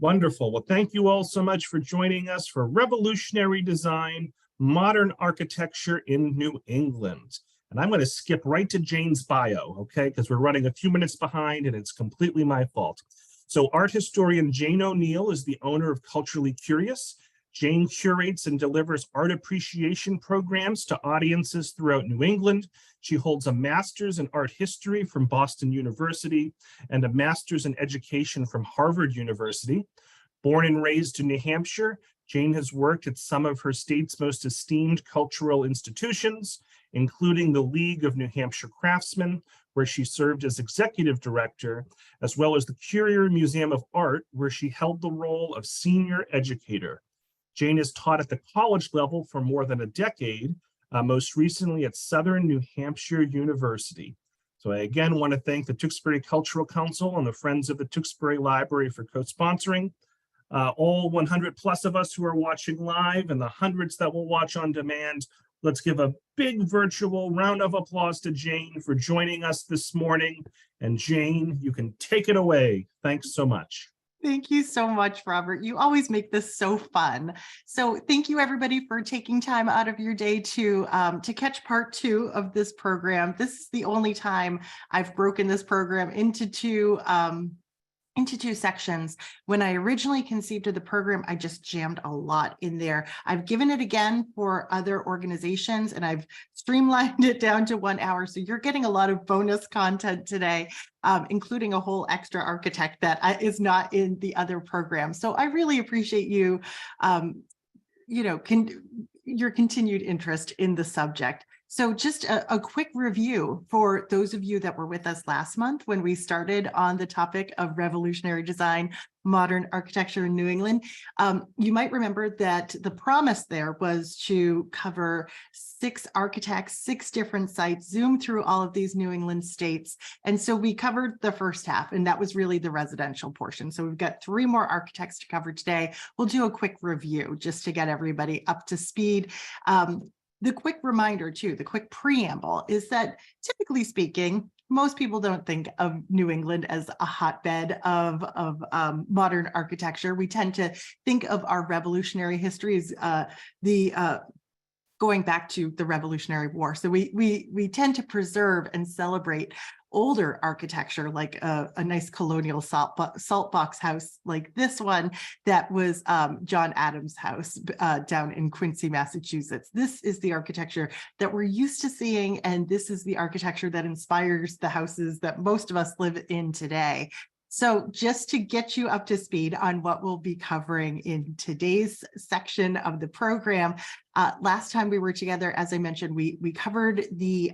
Wonderful. Well, thank you all so much for joining us for Revolutionary Design, Modern Architecture in New England. And I'm going to skip right to Jane's bio, okay, because we're running a few minutes behind and it's completely my fault. So art historian Jane Oneail is the owner of Culturally Curious. Jane curates and delivers art appreciation programs to audiences throughout New England. She holds a master's in art history from Boston University and a master's in education from Harvard University. Born and raised in New Hampshire, Jane has worked at some of her state's most esteemed cultural institutions, including the League of New Hampshire Craftsmen, where she served as executive director, as well as the Currier Museum of Art, where she held the role of senior educator. Jane has taught at the college level for more than a decade, most recently at Southern New Hampshire University. So I again want to thank the Tewksbury Cultural Council and the Friends of the Tewksbury Library for co-sponsoring. All 100 plus of us who are watching live and the hundreds that will watch on demand, let's give a big virtual round of applause to Jane for joining us this morning. And Jane, you can take it away. Thanks so much. Thank you so much, Robert. You always make this so fun. So thank you, everybody, for taking time out of your day to catch part 2 of this program. This is the only time I've broken this program into two sections. When I originally conceived of the program, I just jammed a lot in there. I've given it again for other organizations and I've streamlined it down to 1 hour. So you're getting a lot of bonus content today, including a whole extra architect that is not in the other program. So I really appreciate you, your continued interest in the subject. So just a quick review for those of you that were with us last month when we started on the topic of revolutionary design, modern architecture in New England. You might remember that the promise there was to cover 6 architects, 6 different sites, zoom through all of these New England states. And so we covered the first half, and that was really the residential portion. So we've got 3 more architects to cover today. We'll do a quick review just to get everybody up to speed. The quick reminder too, the quick preamble is that typically speaking, most people don't think of New England as a hotbed of modern architecture. We tend to think of our revolutionary history as going back to the Revolutionary War. So we tend to preserve and celebrate older architecture, like a nice colonial salt box house like this one that was John Adams' house down in Quincy, Massachusetts. This is the architecture that we're used to seeing, and this is the architecture that inspires the houses that most of us live in today. So just to get you up to speed on what we'll be covering in today's section of the program, last time we were together, as I mentioned, we covered the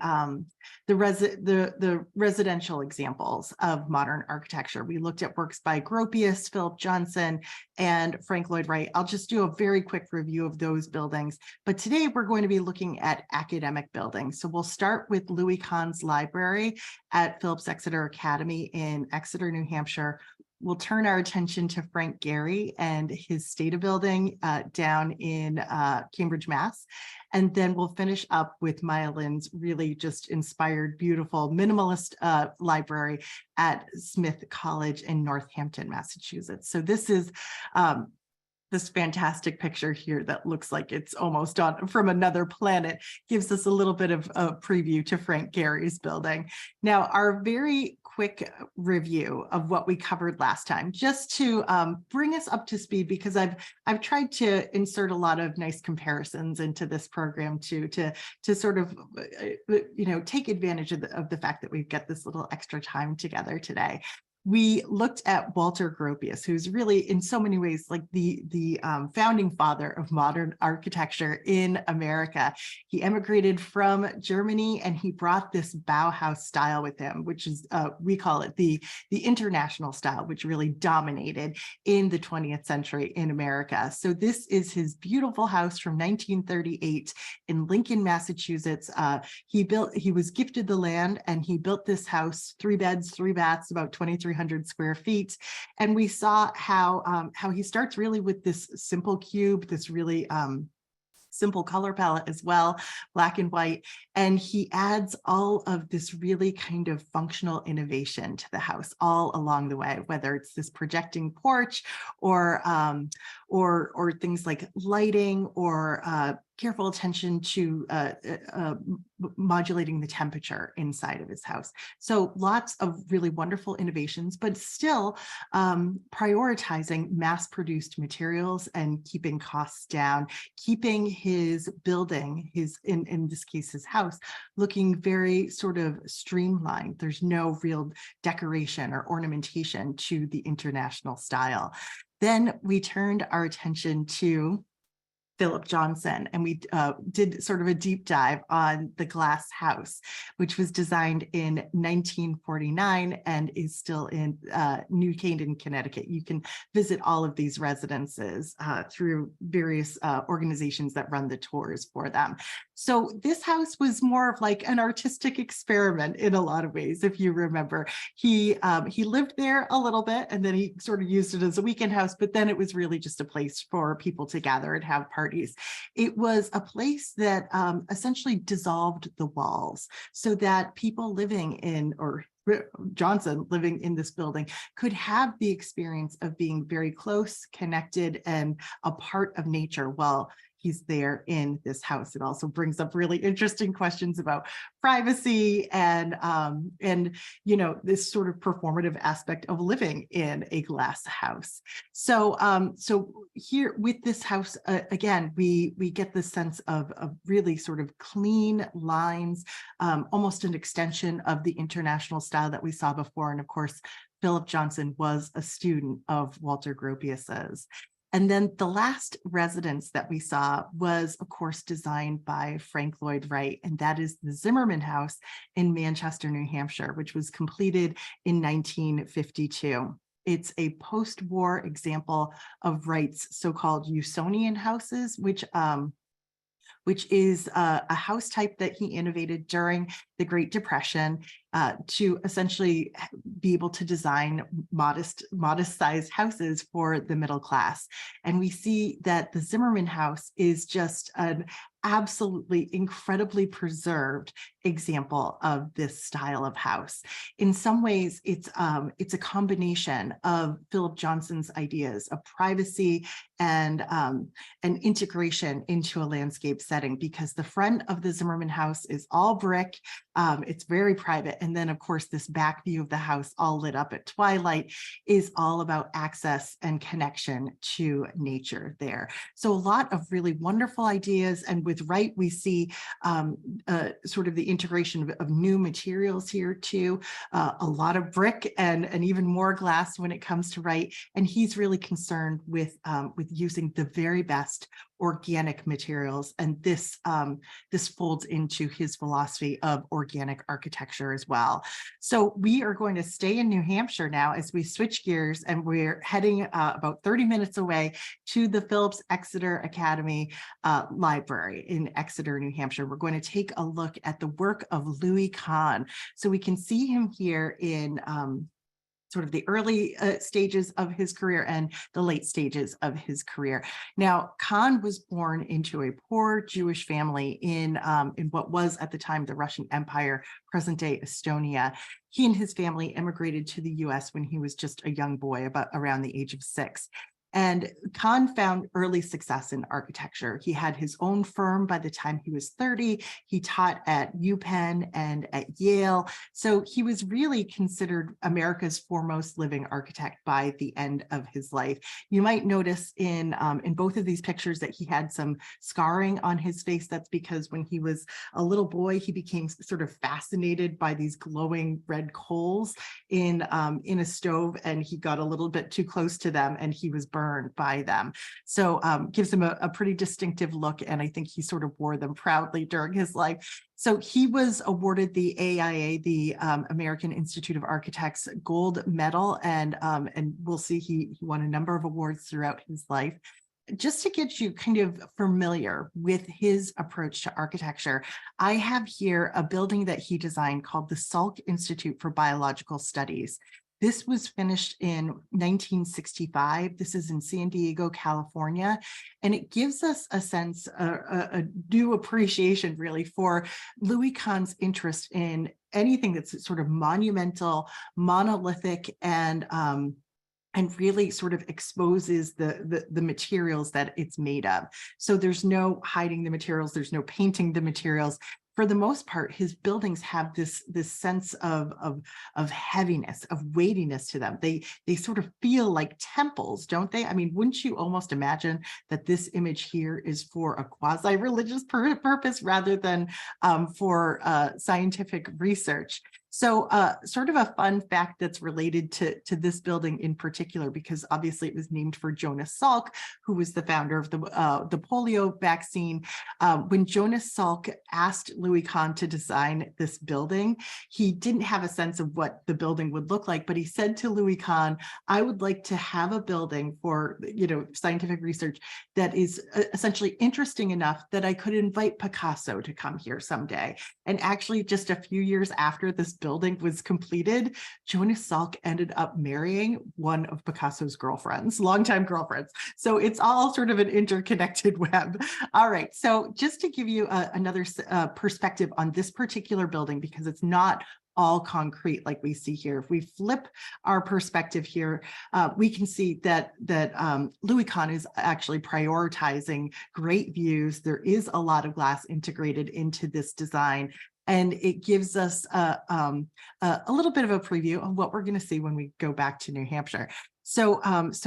residential examples of modern architecture. We looked at works by Gropius, Philip Johnson, and Frank Lloyd Wright. I'll just do a very quick review of those buildings. But today we're going to be looking at academic buildings. So we'll start with Louis Kahn's library at Phillips Exeter Academy in Exeter, New Hampshire. We'll turn our attention to Frank Gehry and his Stata building down in Cambridge, Mass. And then we'll finish up with Maya Lin's really just inspired, beautiful, minimalist library at Smith College in Northampton, Massachusetts. So this is this fantastic picture here that looks like it's almost on from another planet, gives us a little bit of a preview to Frank Gehry's building. Now, our very quick review of what we covered last time, just to bring us up to speed, because I've tried to insert a lot of nice comparisons into this program to sort of take advantage of the fact that we've got this little extra time together today. We looked at Walter Gropius, who's really in so many ways like the founding father of modern architecture in America. He emigrated from Germany and he brought this Bauhaus style with him, which is, we call it the international style, which really dominated in the 20th century in America. So this is his beautiful house from 1938 in Lincoln, Massachusetts. He was gifted the land and he built this house, 3 beds, 3 baths, about 2,300 square feet. And we saw how he starts really with this simple cube, this really simple color palette as well, black and white. And he adds all of this really kind of functional innovation to the house all along the way, whether it's this projecting porch or things like lighting or careful attention to modulating the temperature inside of his house. So lots of really wonderful innovations, but still prioritizing mass-produced materials and keeping costs down, keeping his building, in this case, his house, looking very sort of streamlined. There's no real decoration or ornamentation to the international style. Then we turned our attention to Philip Johnson, and we did sort of a deep dive on the glass house, which was designed in 1949 and is still in New Canaan, Connecticut. You can visit all of these residences through various organizations that run the tours for them. So this house was more of like an artistic experiment in a lot of ways. If you remember, he lived there a little bit, and then he sort of used it as a weekend house, but then it was really just a place for people to gather and have parties. It was a place that essentially dissolved the walls so that people living in, or Johnson living in this building, could have the experience of being very close, connected, and a part of nature while he's there in this house. It also brings up really interesting questions about privacy and this sort of performative aspect of living in a glass house. So here with this house, again, we get the sense of really sort of clean lines, almost an extension of the international style that we saw before. And of course, Philip Johnson was a student of Walter Gropius's. And then the last residence that we saw was, of course, designed by Frank Lloyd Wright, and that is the Zimmerman House in Manchester, New Hampshire, which was completed in 1952. It's a post-war example of Wright's so-called Usonian houses, which is a house type that he innovated during the Great Depression to essentially be able to design modest-sized houses for the middle class. And we see that the Zimmerman House is just an absolutely incredibly preserved example of this style of house. In some ways, it's a combination of Philip Johnson's ideas of privacy and integration into a landscape setting, because the front of the Zimmerman House is all brick. It's very private. And then, of course, this back view of the house, all lit up at twilight, is all about access and connection to nature there. So a lot of really wonderful ideas. And with Wright, we see sort of the integration of new materials here too, a lot of brick and even more glass when it comes to Wright. And he's really concerned with using the very best organic materials, and this folds into his philosophy of organic architecture as well. So we are going to stay in New Hampshire now as we switch gears, and we're heading about 30 minutes away to the Phillips Exeter Academy Library in Exeter, New Hampshire. We're going to take a look at the work of Louis Kahn. So we can see him here in sort of the early stages of his career and the late stages of his career. Now, Kahn was born into a poor Jewish family in what was at the time the Russian Empire, present-day Estonia. He and his family immigrated to the US when he was just a young boy, about around the age of 6. And Kahn found early success in architecture. He had his own firm by the time he was 30. He taught at UPenn and at Yale. So he was really considered America's foremost living architect by the end of his life. You might notice in both of these pictures that he had some scarring on his face. That's because when he was a little boy, he became sort of fascinated by these glowing red coals in a stove, and he got a little bit too close to them and he was burned by them. So gives him a pretty distinctive look, and I think he sort of wore them proudly during his life. So he was awarded the AIA, the American Institute of Architects, gold medal, and we'll see he won a number of awards throughout his life. Just to get you kind of familiar with his approach to architecture, I have here a building that he designed called the Salk Institute for Biological Studies. This was finished in 1965. This is in San Diego, California, and it gives us a sense, a due appreciation really for Louis Kahn's interest in anything that's sort of monumental, monolithic, and really sort of exposes the materials that it's made of. So there's no hiding the materials, there's no painting the materials. For the most part, his buildings have this sense of heaviness, of weightiness to them. They sort of feel like temples, don't they? I mean, wouldn't you almost imagine that this image here is for a quasi-religious purpose rather than for scientific research? So sort of a fun fact that's related to this building in particular, because obviously it was named for Jonas Salk, who was the founder of the polio vaccine. When Jonas Salk asked Louis Kahn to design this building, he didn't have a sense of what the building would look like, but he said to Louis Kahn, I would like to have a building for, scientific research that is essentially interesting enough that I could invite Picasso to come here someday. And actually, just a few years after this building was completed, Jonas Salk ended up marrying one of Picasso's girlfriends, longtime girlfriends. So it's all sort of an interconnected web. All right, so just to give you another perspective on this particular building, because it's not all concrete like we see here. If we flip our perspective here, we can see that Louis Kahn is actually prioritizing great views. There is a lot of glass integrated into this design, and it gives us a little bit of a preview of what we're going to see when we go back to New Hampshire. So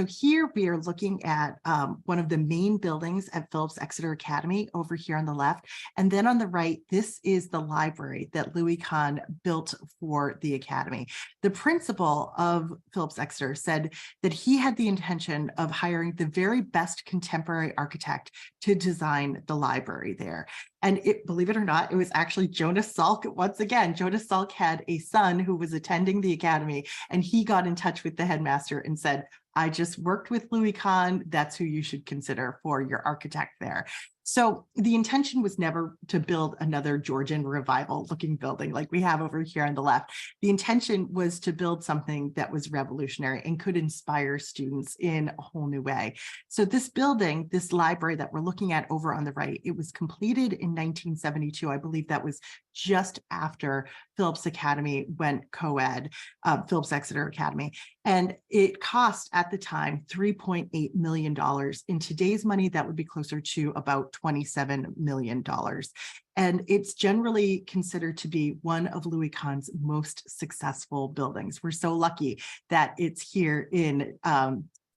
here we are looking at one of the main buildings at Phillips Exeter Academy over here on the left. And then on the right, this is the library that Louis Kahn built for the Academy. The principal of Phillips Exeter said that he had the intention of hiring the very best contemporary architect to design the library there. And believe it or not, it was actually Jonas Salk. Once again, Jonas Salk had a son who was attending the Academy, and he got in touch with the headmaster and said, I just worked with Louis Kahn. That's who you should consider for your architect there. So the intention was never to build another Georgian revival looking building like we have over here on the left. The intention was to build something that was revolutionary and could inspire students in a whole new way. So this building, this library that we're looking at over on the right, it was completed in 1972. I believe that was just after Phillips Academy went co-ed, Phillips Exeter Academy. And it cost at the time $3.8 million. In today's money, that would be closer to about $27 million. And it's generally considered to be one of Louis Kahn's most successful buildings. We're so lucky that it's here in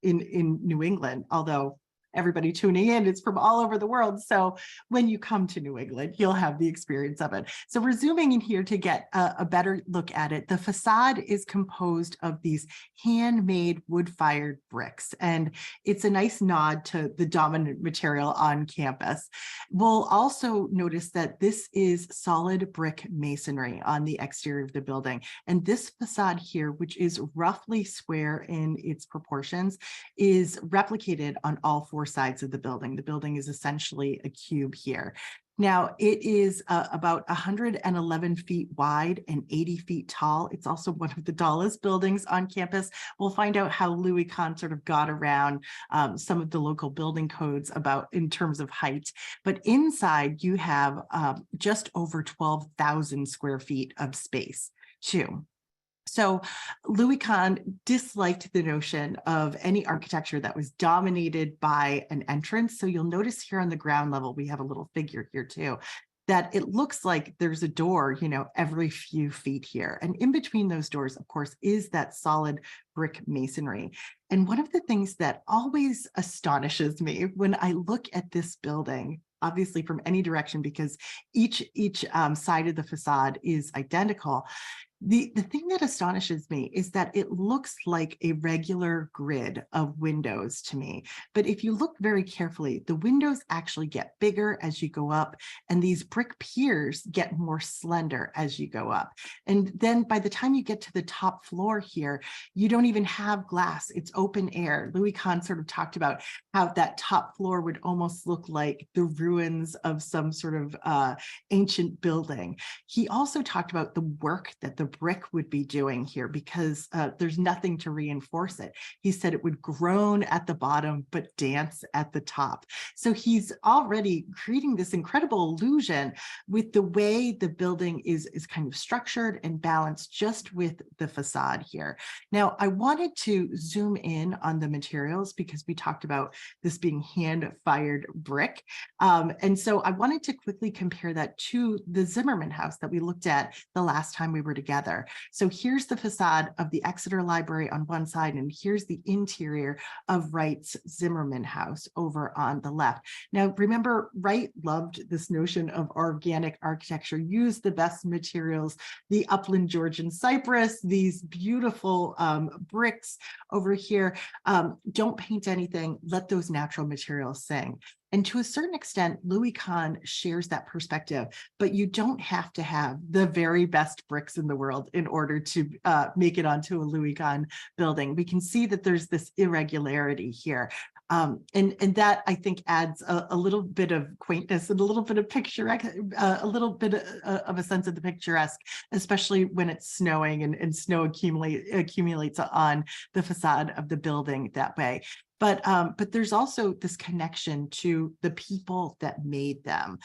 New England, although everybody tuning in is from all over the world. So when you come to New England, you'll have the experience of it. So we're zooming in here to get a better look at it. The facade is composed of these handmade wood-fired bricks, and it's a nice nod to the dominant material on campus. We'll also notice that this is solid brick masonry on the exterior of the building. And this facade here, which is roughly square in its proportions, is replicated on all four sides of the building. The building is essentially a cube here. Now, it is about 111 feet wide and 80 feet tall. It's also one of the tallest buildings on campus. We'll find out how Louis Kahn sort of got around some of the local building codes in terms of height. But inside, you have just over 12,000 square feet of space, too. So Louis Kahn disliked the notion of any architecture that was dominated by an entrance. So you'll notice here on the ground level, we have a little figure here too, that it looks like there's a door, every few feet here. And in between those doors, of course, is that solid brick masonry. And one of the things that always astonishes me when I look at this building, obviously from any direction, because each side of the facade is identical, the thing that astonishes me is that it looks like a regular grid of windows to me. But if you look very carefully, the windows actually get bigger as you go up, and these brick piers get more slender as you go up. And then by the time you get to the top floor here, you don't even have glass. It's open air. Louis Kahn sort of talked about how that top floor would almost look like the ruins of some sort of ancient building. He also talked about the work that the brick would be doing here, because there's nothing to reinforce it. He said it would groan at the bottom, but dance at the top. So he's already creating this incredible illusion with the way the building is kind of structured and balanced just with the facade here. Now, I wanted to zoom in on the materials because we talked about this being hand-fired brick. And so I wanted to quickly compare that to the Zimmerman house that we looked at the last time we were together. So here's the facade of the Exeter Library on one side, and here's the interior of Wright's Zimmerman house over on the left. Now, remember, Wright loved this notion of organic architecture, use the best materials, the upland Georgian cypress, these beautiful bricks over here. Don't paint anything, let those natural materials sing. And to a certain extent, Louis Kahn shares that perspective, but you don't have to have the very best bricks in the world in order to make it onto a Louis Kahn building. We can see that there's this irregularity here. And that, I think, adds a little bit of quaintness and a little bit of picturesque, a little bit of a sense of the picturesque, especially when it's snowing and snow accumulates on the facade of the building that way. But there's also this connection to the people that made them.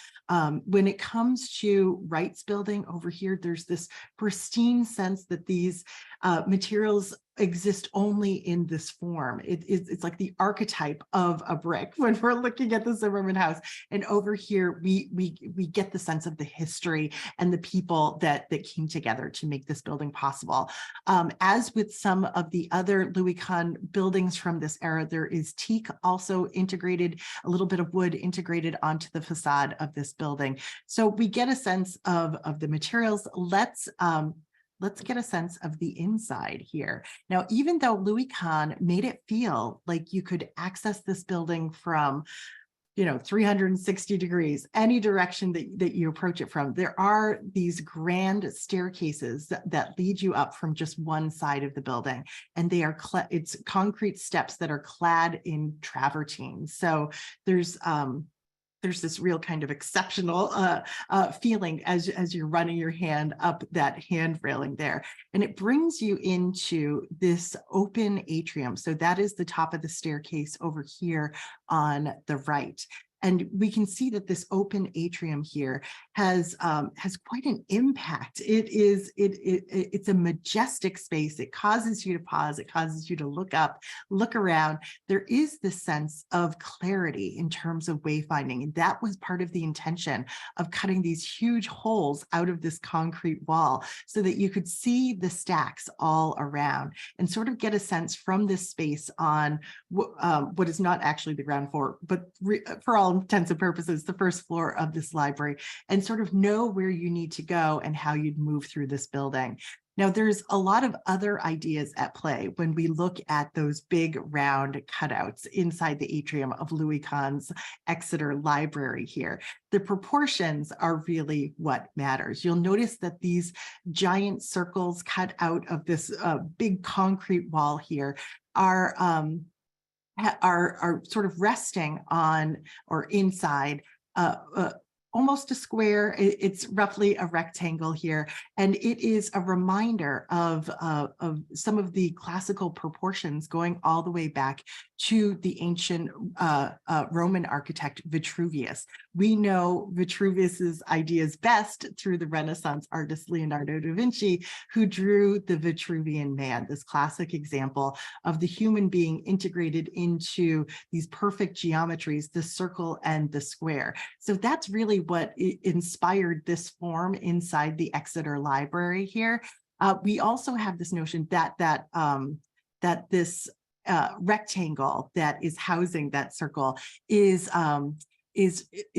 When it comes to Wright's building over here, there's this pristine sense that these materials exist only in this form. It's like the archetype of a brick when we're looking at the Zimmerman house. And over here, we get the sense of the history and the people that came together to make this building possible. As with some of the other Louis Kahn buildings from this era, there is teak also integrated, a little bit of wood integrated onto the facade of this building. So we get a sense of the materials. Let's get a sense of the inside here. Now, even though Louis Kahn made it feel like you could access this building from 360 degrees, any direction that you approach it from, there are these grand staircases that lead you up from just one side of the building. And they are, it's concrete steps that are clad in travertine. So there's this real kind of exceptional feeling as you're running your hand up that hand railing there. And it brings you into this open atrium. So that is the top of the staircase over here on the right. And we can see that this open atrium here has quite an impact. It's a majestic space. It causes you to pause. It causes you to look up, look around. There is this sense of clarity in terms of wayfinding. And that was part of the intention of cutting these huge holes out of this concrete wall so that you could see the stacks all around and sort of get a sense from this space on what is not actually the ground floor, but for all intents and purposes, the first floor of this library, and sort of know where you need to go and how you'd move through this building. Now, there's a lot of other ideas at play when we look at those big round cutouts inside the atrium of Louis Kahn's Exeter Library here. The proportions are really what matters. You'll notice that these giant circles cut out of this big concrete wall here are sort of resting on or inside almost a square. It's roughly a rectangle here, and it is a reminder of some of the classical proportions going all the way back to the ancient Roman architect Vitruvius. We know Vitruvius's ideas best through the Renaissance artist Leonardo da Vinci, who drew the Vitruvian Man, this classic example of the human being integrated into these perfect geometries, the circle and the square. So that's really what inspired this form inside the Exeter Library here. We also have this notion that this rectangle that is housing that circle is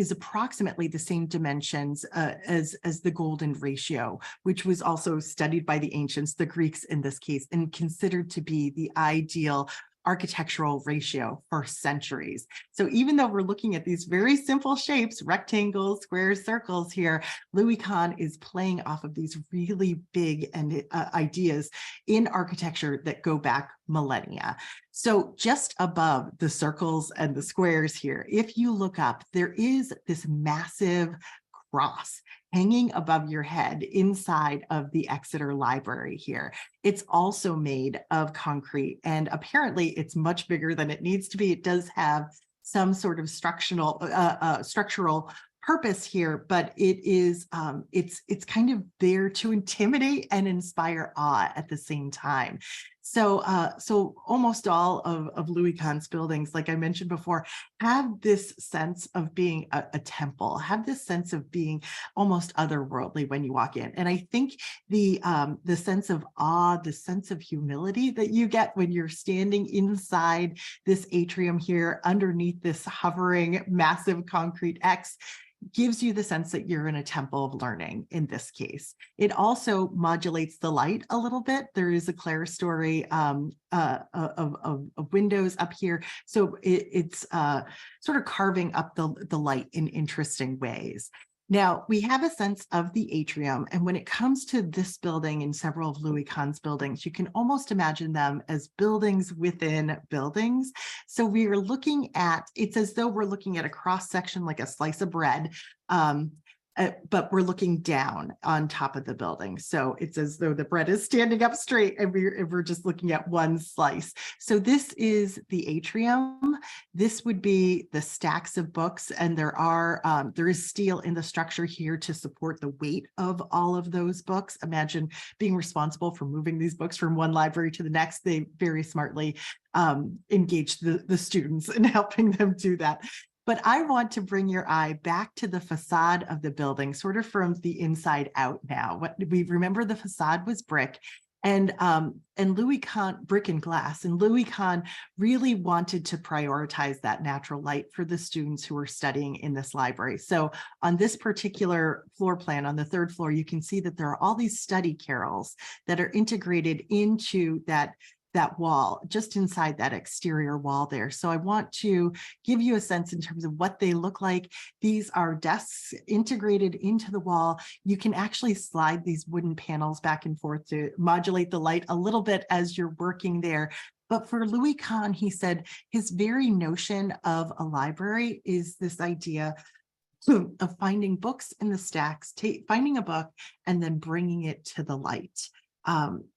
approximately the same dimensions as the golden ratio, which was also studied by the ancients, the Greeks in this case, and considered to be the ideal architectural ratio for centuries. So even though we're looking at these very simple shapes, rectangles, squares, circles here, Louis Kahn is playing off of these really big ideas in architecture that go back millennia. So just above the circles and the squares here, if you look up, there is this massive cross hanging above your head inside of the Exeter Library here. It's also made of concrete, and apparently it's much bigger than it needs to be. It does have some sort of structural purpose here, but it is it's kind of there to intimidate and inspire awe at the same time. So so almost all of Louis Kahn's buildings, like I mentioned before, have this sense of being a temple, have this sense of being almost otherworldly when you walk in. And I think the sense of awe, the sense of humility that you get when you're standing inside this atrium here underneath this hovering massive concrete X gives you the sense that you're in a temple of learning in this case. It also modulates the light a little bit. There is a clerestory of windows up here. So it's sort of carving up the light in interesting ways. Now, we have a sense of the atrium, and when it comes to this building and several of Louis Kahn's buildings, you can almost imagine them as buildings within buildings. So we are looking at, it's as though we're looking at a cross section like a slice of bread, but we're looking down on top of the building. So it's as though the bread is standing up straight and we're just looking at one slice. So this is the atrium. This would be the stacks of books, and there is steel in the structure here to support the weight of all of those books. Imagine being responsible for moving these books from one library to the next. They very smartly engage the students in helping them do that. But I want to bring your eye back to the facade of the building, sort of from the inside out now. What we remember, the facade was brick, and Louis Kahn, brick and glass, and Louis Kahn really wanted to prioritize that natural light for the students who were studying in this library. So on this particular floor plan, on the third floor, you can see that there are all these study carrels that are integrated into that wall, just inside that exterior wall there. So I want to give you a sense in terms of what they look like. These are desks integrated into the wall. You can actually slide these wooden panels back and forth to modulate the light a little bit as you're working there. But for Louis Kahn, he said his very notion of a library is this idea of finding books in the stacks, finding a book, and then bringing it to the light.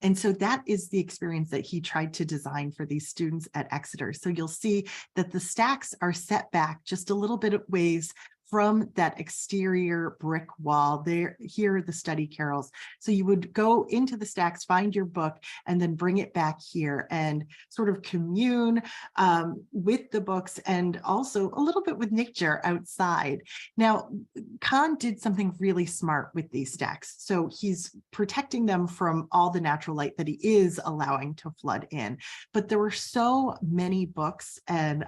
And so that is the experience that he tried to design for these students at Exeter. So you'll see that the stacks are set back just a little bit of ways from that exterior brick wall. There, here are the study carrels. So you would go into the stacks, find your book, and then bring it back here and sort of commune with the books and also a little bit with nature outside. Now, Kahn did something really smart with these stacks. So he's protecting them from all the natural light that he is allowing to flood in. But there were so many books and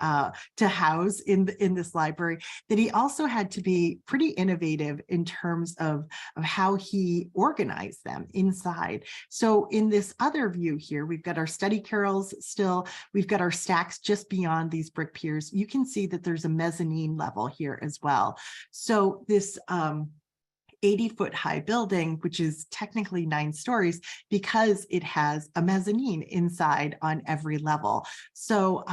to house in this library that he also had to be pretty innovative in terms of how he organized them inside. So in this other view here, we've got our study carrels still, we've got our stacks just beyond these brick piers. You can see that there's a mezzanine level here as well. So this 80-foot high building, which is technically 9 stories because it has a mezzanine inside on every level. So,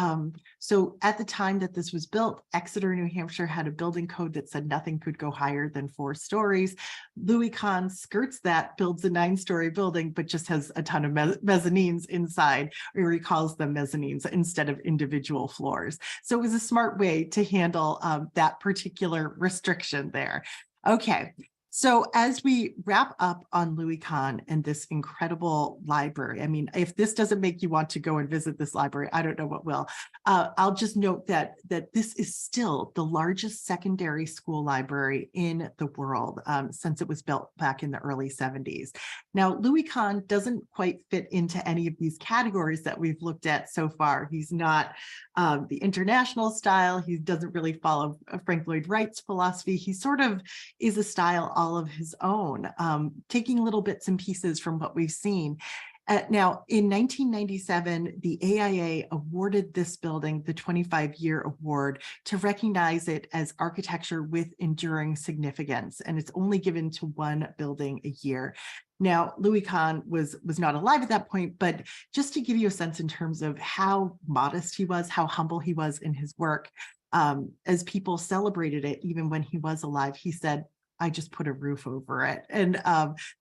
so at the time that this was built, Exeter, New Hampshire had a building code that said nothing could go higher than 4 stories. Louis Kahn skirts that, builds a 9-story building, but just has a ton of mezzanines inside, or he calls them mezzanines instead of individual floors. So it was a smart way to handle that particular restriction there. Okay. So as we wrap up on Louis Kahn and this incredible library, I mean, if this doesn't make you want to go and visit this library, I don't know what will. I'll just note that this is still the largest secondary school library in the world since it was built back in the early 70s. Now, Louis Kahn doesn't quite fit into any of these categories that we've looked at so far. He's not the international style. He doesn't really follow Frank Lloyd Wright's philosophy. He sort of is a style all of his own, taking little bits and pieces from what we've seen. Now, in 1997, the AIA awarded this building the 25-year award to recognize it as architecture with enduring significance, and it's only given to one building a year. Now, Louis Kahn was not alive at that point, but just to give you a sense in terms of how modest he was, how humble he was in his work, as people celebrated it, even when he was alive, he said, I just put a roof over it. And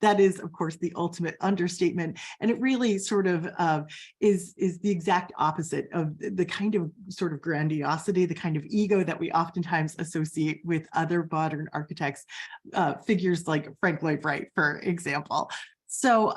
that is, of course, the ultimate understatement. And it really sort of is the exact opposite of the kind of sort of grandiosity, the kind of ego that we oftentimes associate with other modern architects, figures like Frank Lloyd Wright, for example. So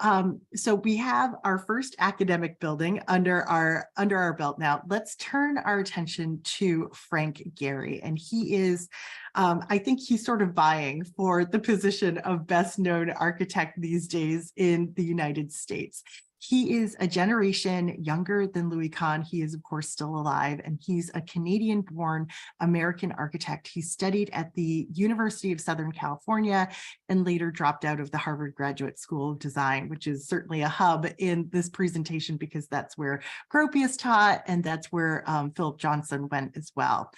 we have our first academic building under our belt now. Let's turn our attention to Frank Gehry, and he is, I think he's sort of vying for the position of best known architect these days in the United States. He is a generation younger than Louis Kahn. He is, of course, still alive, and he's a Canadian-born American architect. He studied at the University of Southern California and later dropped out of the Harvard Graduate School of Design, which is certainly a hub in this presentation because that's where Gropius taught, and that's where Philip Johnson went as well.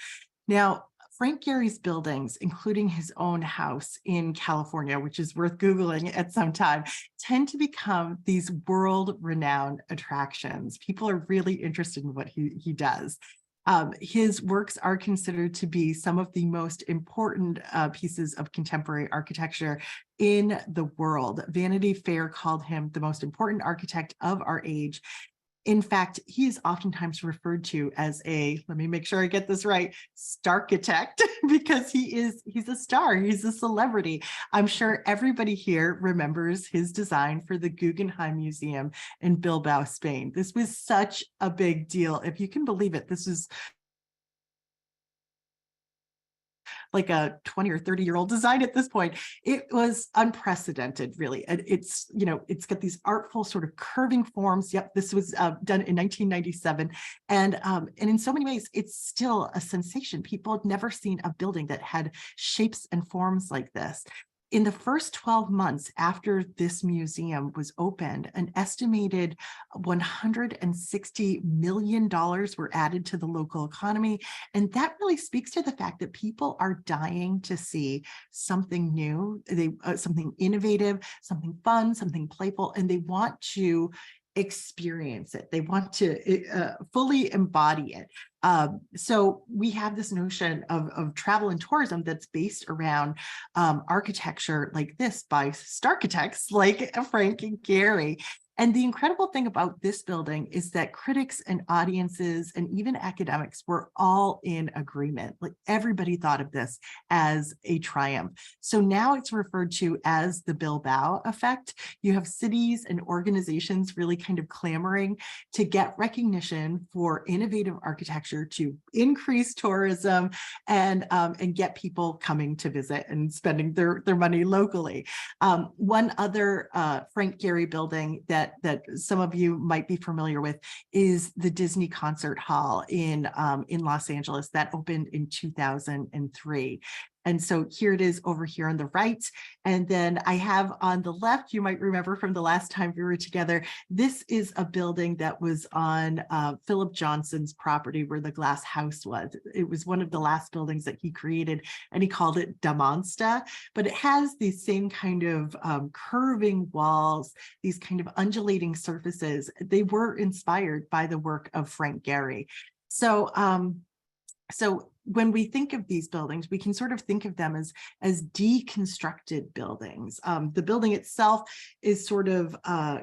Now, Frank Gehry's buildings, including his own house in California, which is worth Googling at some time, tend to become these world-renowned attractions. People are really interested in what he does. His works are considered to be some of the most important pieces of contemporary architecture in the world. Vanity Fair called him the most important architect of our age. In fact, he is oftentimes referred to as a, let me make sure I get this right, starchitect, because he's a star, he's a celebrity. I'm sure everybody here remembers his design for the Guggenheim Museum in Bilbao, Spain. This was such a big deal. If you can believe it, this is like a 20 or 30-year-old design at this point. It was unprecedented, really. And it's, it's got these artful sort of curving forms. Yep, this was done in 1997. And in so many ways, it's still a sensation. People had never seen a building that had shapes and forms like this. In the first 12 months after this museum was opened, an estimated $160 million were added to the local economy. And that really speaks to the fact that people are dying to see something new, something innovative, something fun, something playful, and they want to experience it. They want to fully embody it. So we have this notion of travel and tourism that's based around architecture like this by starchitects like Frank Gehry. And the incredible thing about this building is that critics and audiences and even academics were all in agreement. Like everybody thought of this as a triumph. So now it's referred to as the Bilbao effect. You have cities and organizations really kind of clamoring to get recognition for innovative architecture to increase tourism and get people coming to visit and spending their money locally. One other Frank Gehry building that some of you might be familiar with is the Disney Concert Hall in Los Angeles that opened in 2003. And so here it is over here on the right. And then I have on the left, you might remember from the last time we were together, this is a building that was on Philip Johnson's property where the glass house was. It was one of the last buildings that he created, and he called it Da Monsta, but it has these same kind of curving walls, these kind of undulating surfaces. They were inspired by the work of Frank Gehry. So when we think of these buildings, we can sort of think of them as deconstructed buildings. The building itself is sort of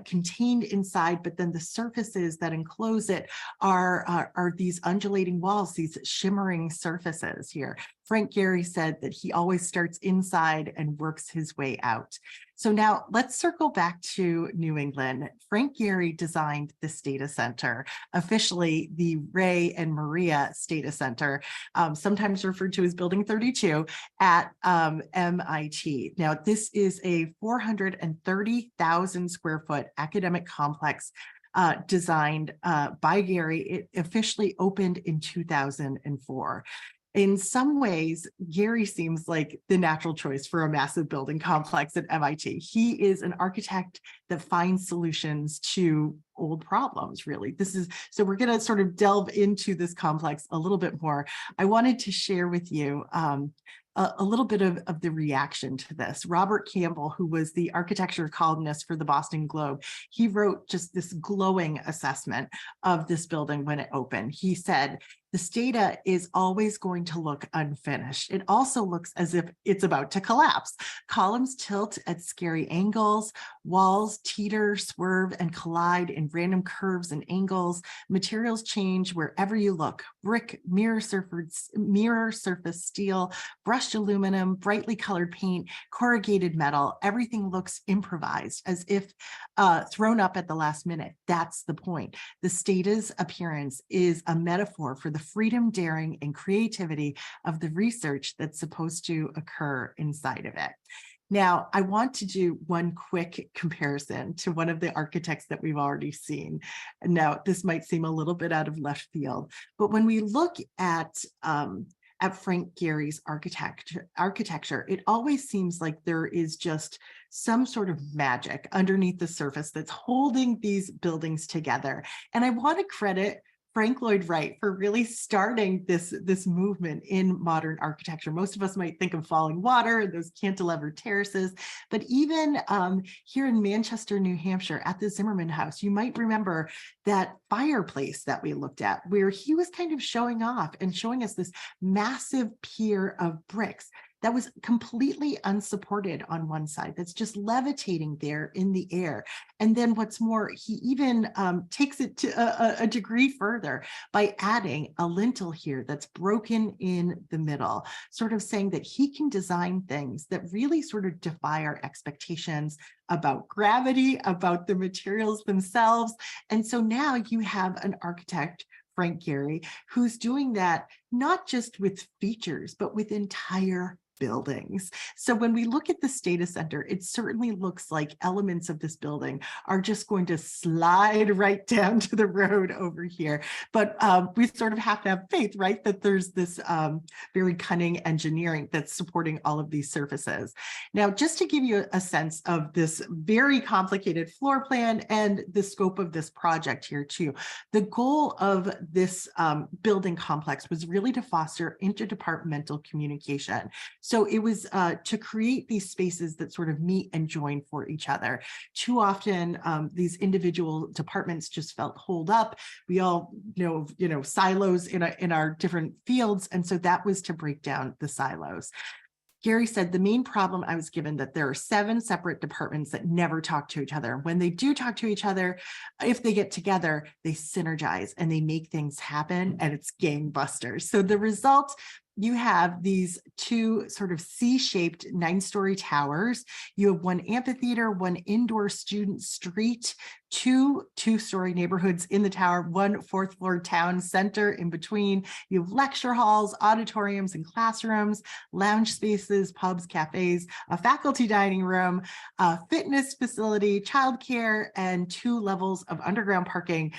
contained inside, but then the surfaces that enclose it are these undulating walls, these shimmering surfaces here. Frank Gehry said that he always starts inside and works his way out. So now let's circle back to New England. Frank Gehry designed this data center, officially the Ray and Maria Data Center, sometimes referred to as Building 32 at MIT. Now, this is a 430,000 square foot academic complex designed by Gehry. It officially opened in 2004. In some ways, Gehry seems like the natural choice for a massive building complex at MIT. He is an architect that finds solutions to old problems, really. So we're going to sort of delve into this complex a little bit more. I wanted to share with you a little bit of the reaction to this. Robert Campbell, who was the architecture columnist for the Boston Globe, he wrote just this glowing assessment of this building when it opened. He said, "The Stata is always going to look unfinished. It also looks as if it's about to collapse. Columns tilt at scary angles, walls teeter, swerve, and collide in random curves and angles. Materials change wherever you look. Brick, mirror surface steel, brushed aluminum, brightly colored paint, corrugated metal. Everything looks improvised, as if thrown up at the last minute. That's the point. The Stata's appearance is a metaphor for the freedom, daring, and creativity of the research that's supposed to occur inside of it." Now, I want to do one quick comparison to one of the architects that we've already seen. Now, this might seem a little bit out of left field, but when we look at Frank Gehry's architecture, it always seems like there is just some sort of magic underneath the surface that's holding these buildings together. And I want to credit Frank Lloyd Wright for really starting this movement in modern architecture. Most of us might think of falling water and those cantilever terraces, but even here in Manchester, New Hampshire, at the Zimmerman House, you might remember that fireplace that we looked at, where he was kind of showing off and showing us this massive pier of bricks that was completely unsupported on one side, that's just levitating there in the air. And then what's more, he even takes it to a degree further by adding a lintel here that's broken in the middle, sort of saying that he can design things that really sort of defy our expectations about gravity, about the materials themselves. And so now you have an architect, Frank Gehry, who's doing that not just with features, but with entire buildings. So when we look at the Stata Center, it certainly looks like elements of this building are just going to slide right down to the road over here. But we sort of have to have faith, right, that there's this very cunning engineering that's supporting all of these surfaces. Now, just to give you a sense of this very complicated floor plan and the scope of this project here too, the goal of this building complex was really to foster interdepartmental communication. So it was to create these spaces that sort of meet and join for each other. Too often, these individual departments just felt holed up. We all know, silos in our different fields, and so that was to break down the silos. Gehry said, "The main problem I was given that there are 7 separate departments that never talk to each other. When they do talk to each other, if they get together, they synergize and they make things happen, and it's gangbusters." So the result, you have these 2 sort of C-shaped 9-story towers. You have one amphitheater, one indoor student street, 2 2-story neighborhoods in the tower, 1 4th-floor town center in between. You have lecture halls, auditoriums and classrooms, lounge spaces, pubs, cafes, a faculty dining room, a fitness facility, childcare, and 2 levels of underground parking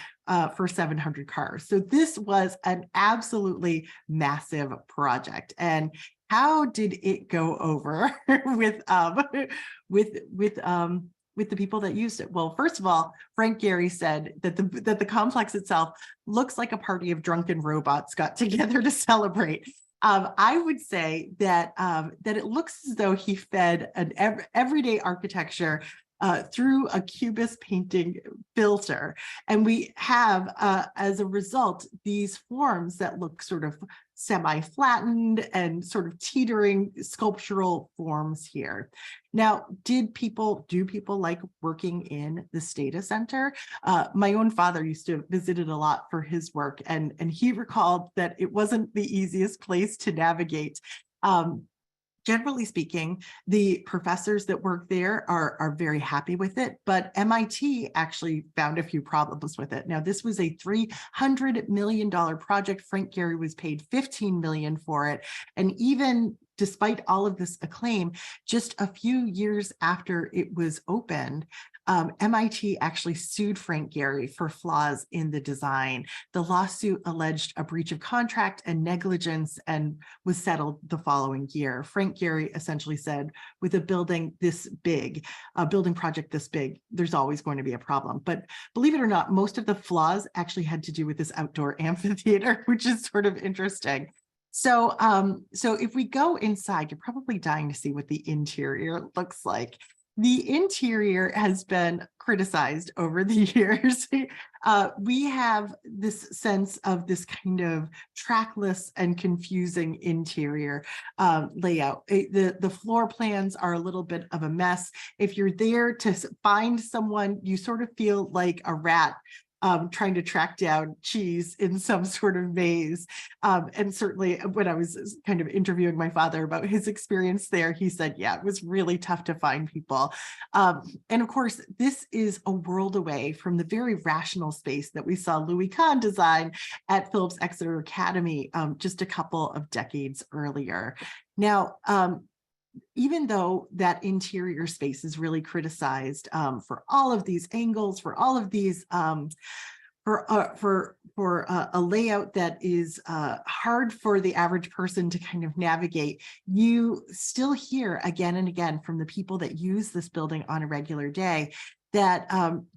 for 700 cars. So this was an absolutely massive project. And how did it go over with the people that used it? Well, first of all, Frank Gehry said that the complex itself looks like a party of drunken robots got together to celebrate. I would say that it looks as though he fed an everyday architecture through a cubist painting filter. And we have, as a result, these forms that look sort of semi-flattened and sort of teetering sculptural forms here. Now, do people like working in the Stata Center? My own father used to visit it a lot for his work, and he recalled that it wasn't the easiest place to navigate. Generally speaking, the professors that work there are very happy with it, but MIT actually found a few problems with it. Now, this was a $300 million project. Frank Gehry was paid $15 million for it. And even despite all of this acclaim, just a few years after it was opened, MIT actually sued Frank Gehry for flaws in the design. The lawsuit alleged a breach of contract and negligence and was settled the following year. Frank Gehry essentially said, with a building this big, a building project this big, there's always going to be a problem. But believe it or not, most of the flaws actually had to do with this outdoor amphitheater, which is sort of interesting. So, so if we go inside, you're probably dying to see what the interior looks like. The interior has been criticized over the years. We have this sense of this kind of trackless and confusing interior layout. The floor plans are a little bit of a mess. If you're there to find someone, you sort of feel like a rat trying to track down cheese in some sort of maze. And certainly when I was kind of interviewing my father about his experience there, he said, yeah, it was really tough to find people. And of course, this is a world away from the very rational space that we saw Louis Kahn design at Phillips Exeter Academy just a couple of decades earlier. Now, even though that interior space is really criticized for all of these angles, for all of these, for a layout that is hard for the average person to kind of navigate, you still hear again and again from the people that use this building on a regular day that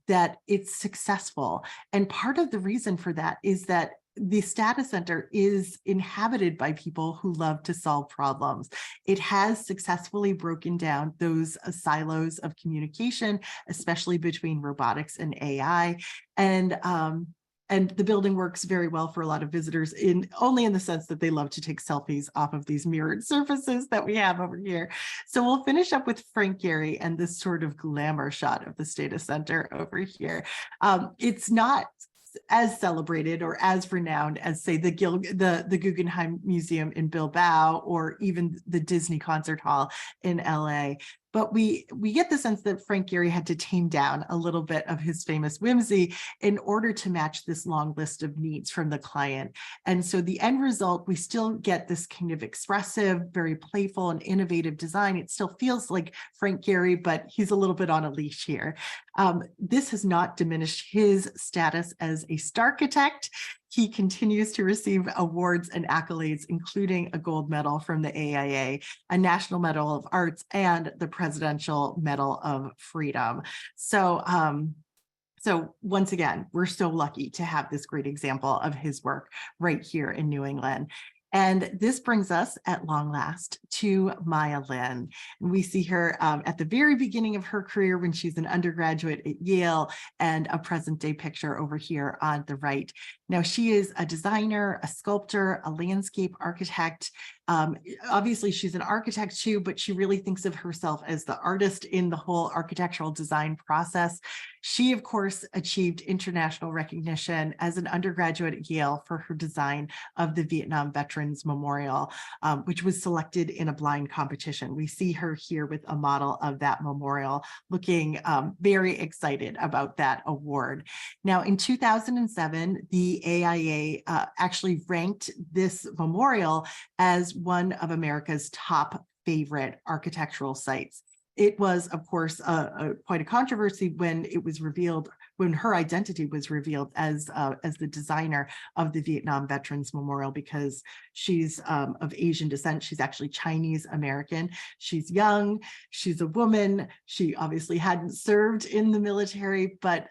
that it's successful. And part of the reason for that is that the Stata Center is inhabited by people who love to solve problems. It has successfully broken down those silos of communication, especially between robotics and AI. And the building works very well for a lot of visitors only in the sense that they love to take selfies off of these mirrored surfaces that we have over here. So we'll finish up with Frank Gehry and this sort of glamour shot of the Stata Center over here. It's not as celebrated or as renowned as, say, the Guggenheim Museum in Bilbao or even the Disney Concert Hall in LA. But we get the sense that Frank Gehry had to tame down a little bit of his famous whimsy in order to match this long list of needs from the client. And so the end result, we still get this kind of expressive, very playful and innovative design. It still feels like Frank Gehry, but he's a little bit on a leash here. This has not diminished his status as a starchitect. He continues to receive awards and accolades, including a gold medal from the AIA, a National Medal of Arts, and the Presidential Medal of Freedom. So, so once again, we're so lucky to have this great example of his work right here in New England. And this brings us at long last to Maya Lin. And we see her at the very beginning of her career when she's an undergraduate at Yale, and a present day picture over here on the right. Now, she is a designer, a sculptor, a landscape architect. Obviously, she's an architect too, but she really thinks of herself as the artist in the whole architectural design process. She, of course, achieved international recognition as an undergraduate at Yale for her design of the Vietnam Veterans Memorial, which was selected in a blind competition. We see her here with a model of that memorial, looking very excited about that award. Now, in 2007, the AIA actually ranked this memorial as one of America's top favorite architectural sites. It was, of course, quite a controversy when it was revealed, when her identity was revealed as the designer of the Vietnam Veterans Memorial, because she's of Asian descent. She's actually Chinese American. She's young. She's a woman. She obviously hadn't served in the military, but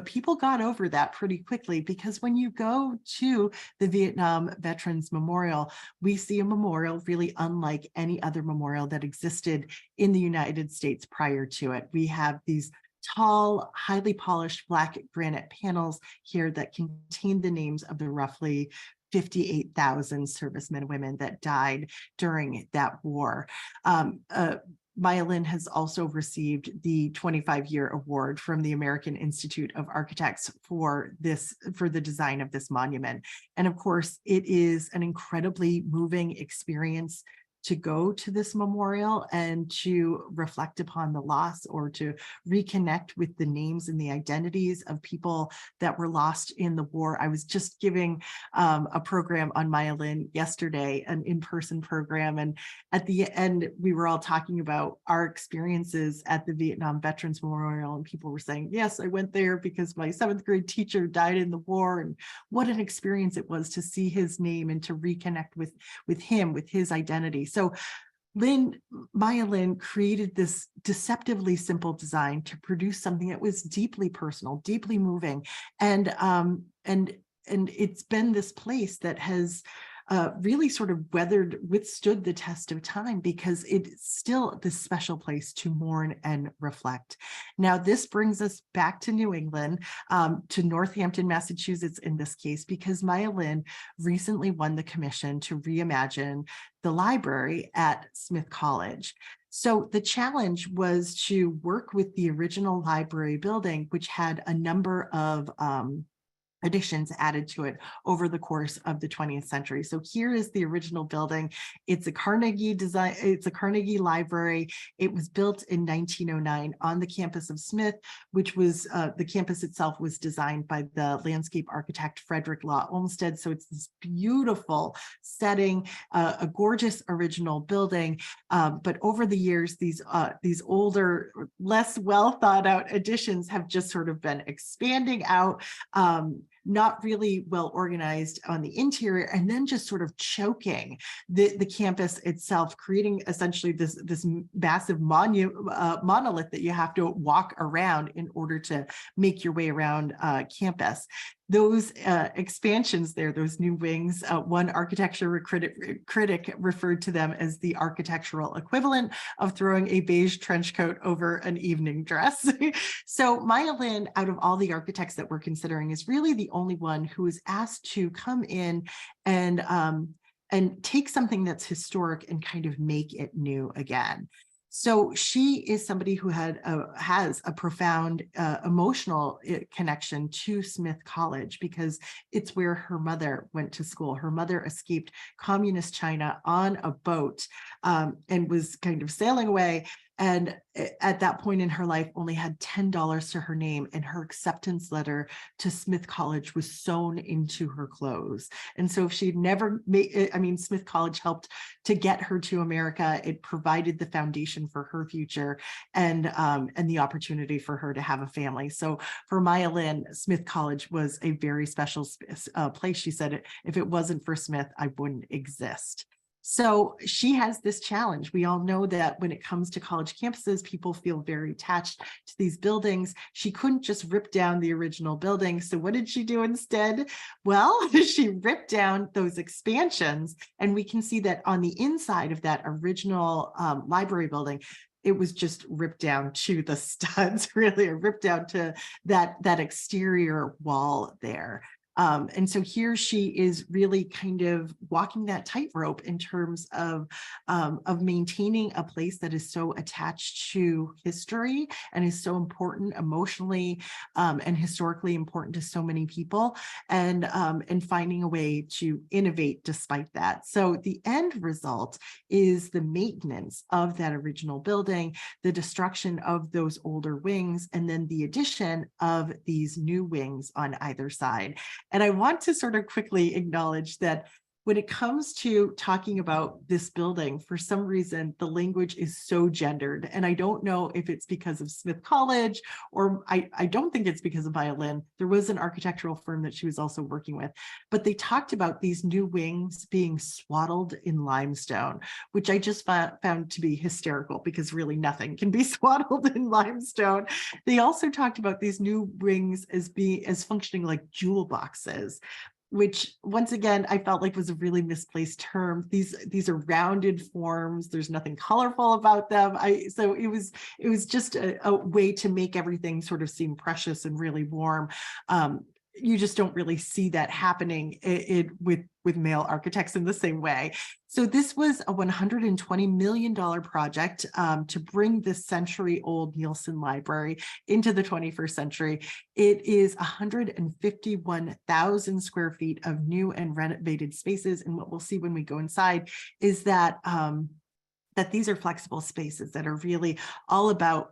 people got over that pretty quickly, because when you go to the Vietnam Veterans Memorial, we see a memorial really unlike any other memorial that existed in the United States prior to it. We have these tall, highly polished black granite panels here that contain the names of the roughly 58,000 servicemen and women that died during that war. Maya Lin has also received the 25-year award from the American Institute of Architects for the design of this monument. And of course, it is an incredibly moving experience to go to this memorial and to reflect upon the loss, or to reconnect with the names and the identities of people that were lost in the war. I was just giving a program on Maya Lin yesterday, an in-person program, and at the end we were all talking about our experiences at the Vietnam Veterans Memorial, and people were saying, yes, I went there because my 7th grade teacher died in the war, and what an experience it was to see his name and to reconnect with him, with his identity. So Maya Lin created this deceptively simple design to produce something that was deeply personal, deeply moving, and it's been this place that has really sort of withstood the test of time, because it's still this special place to mourn and reflect. Now, this brings us back to New England, to Northampton, Massachusetts in this case, because Maya Lin recently won the commission to reimagine the library at Smith College. So the challenge was to work with the original library building, which had a number of additions added to it over the course of the 20th century. So here is the original building. It's a Carnegie design. It's a Carnegie library. It was built in 1909 on the campus of Smith, which was the campus itself was designed by the landscape architect Frederick Law Olmsted. So it's this beautiful setting, a gorgeous original building. But over the years, these older, less well thought out additions have just sort of been expanding out. Not really well organized on the interior, and then just sort of choking the campus itself, creating essentially this massive monolith that you have to walk around in order to make your way around campus. Those expansions there, those new wings, one architecture critic referred to them as the architectural equivalent of throwing a beige trench coat over an evening dress. So Maya Lin, out of all the architects that we're considering, is really the only one who is asked to come in and take something that's historic and kind of make it new again. So she is somebody who has a profound emotional connection to Smith College, because it's where her mother went to school. Her mother escaped communist China on a boat and was kind of sailing away. And at that point in her life, only had $10 to her name, and her acceptance letter to Smith College was sewn into her clothes. And so if she'd never made, Smith College helped to get her to America. It provided the foundation for her future and the opportunity for her to have a family. So for Maya Lin, Smith College was a very special place. She said, if it wasn't for Smith, I wouldn't exist. So she has this challenge. We all know that when it comes to college campuses, people feel very attached to these buildings. She couldn't just rip down the original building. So what did she do instead? Well, she ripped down those expansions. And we can see that on the inside of that original library building, it was just ripped down to the studs, really, or ripped down to that exterior wall there. And so here she is really kind of walking that tightrope in terms of maintaining a place that is so attached to history and is so important emotionally and historically important to so many people, and finding a way to innovate despite that. So the end result is the maintenance of that original building, the destruction of those older wings, and then the addition of these new wings on either side. And I want to sort of quickly acknowledge that when it comes to talking about this building, for some reason, the language is so gendered. And I don't know if it's because of Smith College, or I don't think it's because of Maya Lin. There was an architectural firm that she was also working with, but they talked about these new wings being swaddled in limestone, which I just found to be hysterical, because really nothing can be swaddled in limestone. They also talked about these new wings as functioning like jewel boxes, which once again, I felt like was a really misplaced term. These are rounded forms. There's nothing colorful about them. So it was just a way to make everything sort of seem precious and really warm. you just don't really see that happening with male architects in the same way. So this was a $120 million project to bring this century-old Nielsen Library into the 21st century. It is 151,000 square feet of new and renovated spaces. And what we'll see when we go inside is that that these are flexible spaces that are really all about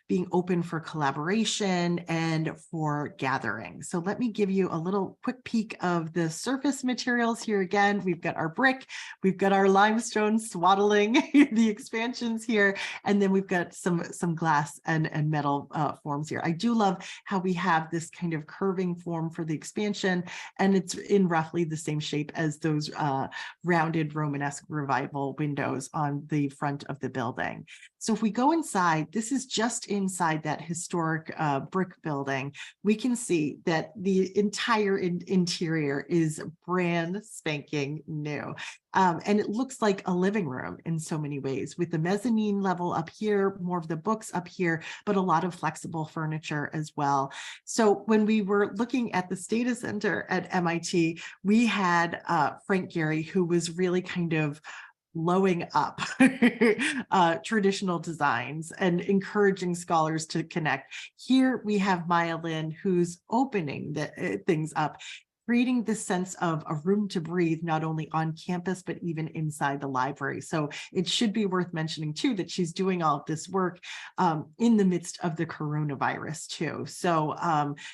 being open for collaboration and for gathering. So let me give you a little quick peek of the surface materials here. Again, we've got our brick, we've got our limestone swaddling the expansions here, and then we've got some glass and metal forms here. I do love how we have this kind of curving form for the expansion, and it's in roughly the same shape as those rounded Romanesque revival windows on the front of the building. So if we go inside, this is just inside that historic brick building. We can see that the entire interior is brand spanking new. And it looks like a living room in so many ways, with the mezzanine level up here, more of the books up here, but a lot of flexible furniture as well. So when we were looking at the Stata Center at MIT, we had Frank Gehry, who was really kind of blowing up traditional designs and encouraging scholars to connect. Here we have Maya Lin, who's opening things up, creating this sense of a room to breathe, not only on campus, but even inside the library. So it should be worth mentioning too, that she's doing all of this work in the midst of the coronavirus too. So,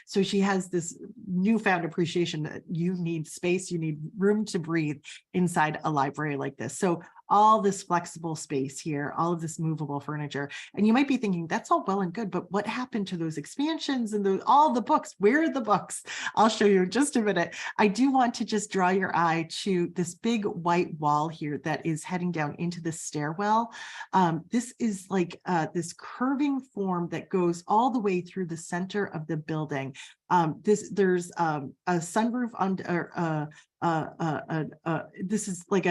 so she has this newfound appreciation that you need space, you need room to breathe inside a library like this. So all this flexible space here, all of this movable furniture. And you might be thinking, that's all well and good, but what happened to those expansions and all the books? Where are the books? I'll show you in just a minute. I do want to just draw your eye to this big white wall here that is heading down into the stairwell. This is like this curving form that goes all the way through the center of the building. There's a sunroof under, this is like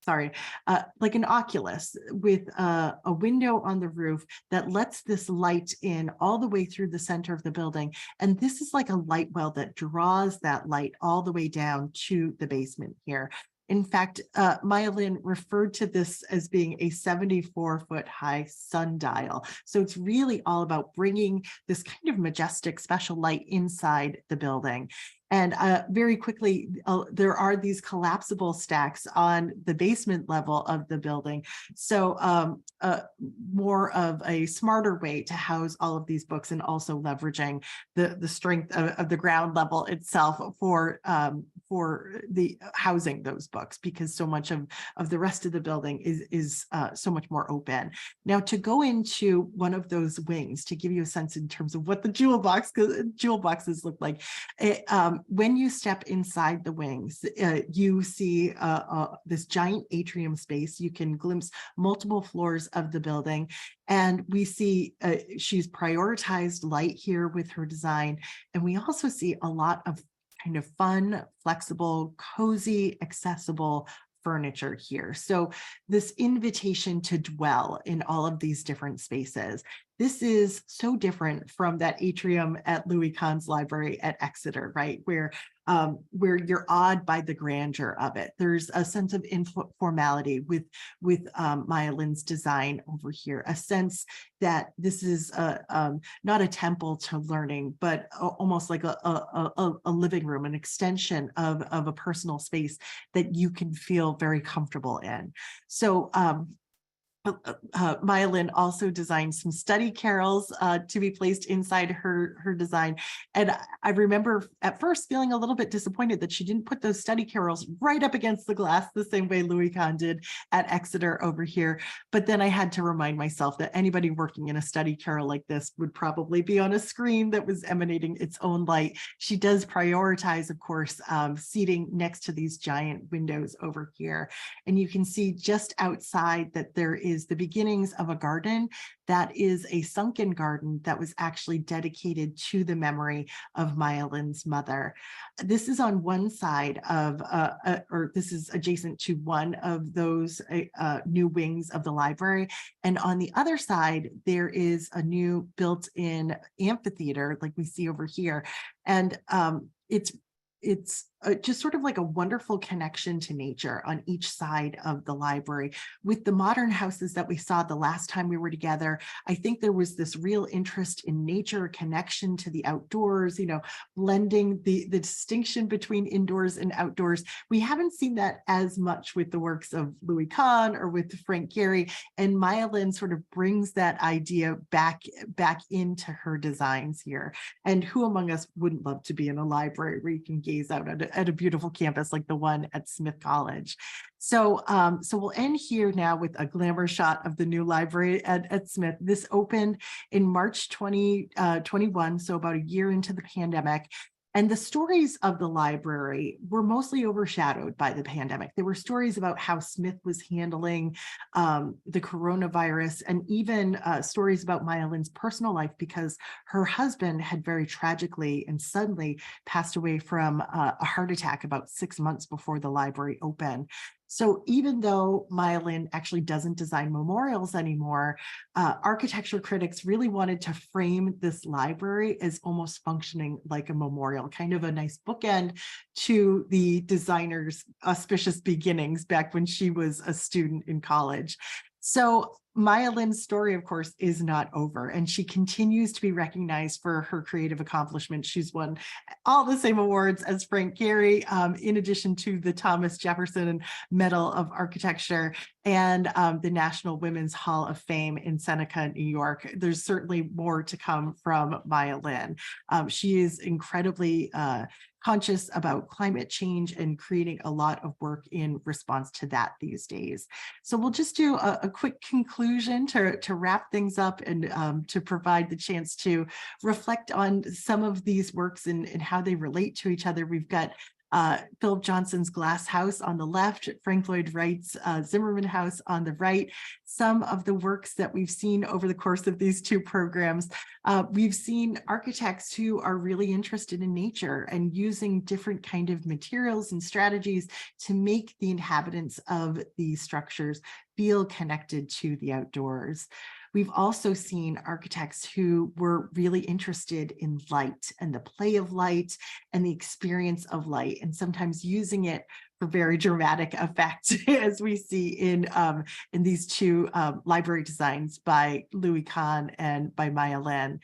like an oculus with a window on the roof that lets this light in all the way through the center of the building. And this is like a light well that draws that light all the way down to the basement here. In fact, Maya Lin referred to this as being a 74-foot high sundial. So it's really all about bringing this kind of majestic special light inside the building. And very quickly, there are these collapsible stacks on the basement level of the building. So more of a smarter way to house all of these books, and also leveraging the strength of the ground level itself for the housing those books, because so much of the rest of the building is so much more open. Now, to go into one of those wings, to give you a sense in terms of what the jewel boxes look like, when you step inside the wings, you see this giant atrium space. You can glimpse multiple floors of the building. And we see she's prioritized light here with her design. And we also see a lot of kind of fun, flexible, cozy, accessible furniture here. So this invitation to dwell in all of these different spaces. This is so different from that atrium at Louis Kahn's library at Exeter, right? Where you're awed by the grandeur of it. There's a sense of informality with Maya Lin's design over here, a sense that this is not a temple to learning, but almost like a living room, an extension of a personal space that you can feel very comfortable in. So Maya Lin also designed some study carrels to be placed inside her design. And I remember at first feeling a little bit disappointed that she didn't put those study carrels right up against the glass the same way Louis Kahn did at Exeter over here. But then I had to remind myself that anybody working in a study carrel like this would probably be on a screen that was emanating its own light. She does prioritize, of course, seating next to these giant windows over here. And you can see just outside that there is the beginnings of a garden that is a sunken garden that was actually dedicated to the memory of Maya Lin's mother. This is on one side of, or this is adjacent to one of those new wings of the library. And on the other side, there is a new built-in amphitheater like we see over here. And it's just sort of like a wonderful connection to nature on each side of the library. With the modern houses that we saw the last time we were together, I think there was this real interest in nature, connection to the outdoors, you know, blending the distinction between indoors and outdoors. We haven't seen that as much with the works of Louis Kahn or with Frank Gehry, and Maya Lin sort of brings that idea back into her designs here. And who among us wouldn't love to be in a library where you can gaze out at a beautiful campus like the one at Smith College? So, so we'll end here now with a glamour shot of the new library at Smith. This opened in March 2021, so about a year into the pandemic. And the stories of the library were mostly overshadowed by the pandemic. There were stories about how Smith was handling the coronavirus, and even stories about Maya Lin's personal life, because her husband had very tragically and suddenly passed away from a heart attack about 6 months before the library opened. So even though Maya Lin actually doesn't design memorials anymore, architecture critics really wanted to frame this library as almost functioning like a memorial, kind of a nice bookend to the designer's auspicious beginnings back when she was a student in college. So Maya Lin's story, of course, is not over, and she continues to be recognized for her creative accomplishments. She's won all the same awards as Frank Gehry, in addition to the Thomas Jefferson Medal of Architecture and the National Women's Hall of Fame in Seneca, New York. There's certainly more to come from Maya Lin. She is incredibly conscious about climate change and creating a lot of work in response to that these days. So we'll just do a quick conclusion to wrap things up and to provide the chance to reflect on some of these works and how they relate to each other. We've got Philip Johnson's Glass House on the left, Frank Lloyd Wright's Zimmerman House on the right. Some of the works that we've seen over the course of these two programs, we've seen architects who are really interested in nature and using different kind of materials and strategies to make the inhabitants of these structures feel connected to the outdoors. We've also seen architects who were really interested in light and the play of light and the experience of light, and sometimes using it for very dramatic effect, as we see in these two library designs by Louis Kahn and by Maya Lin.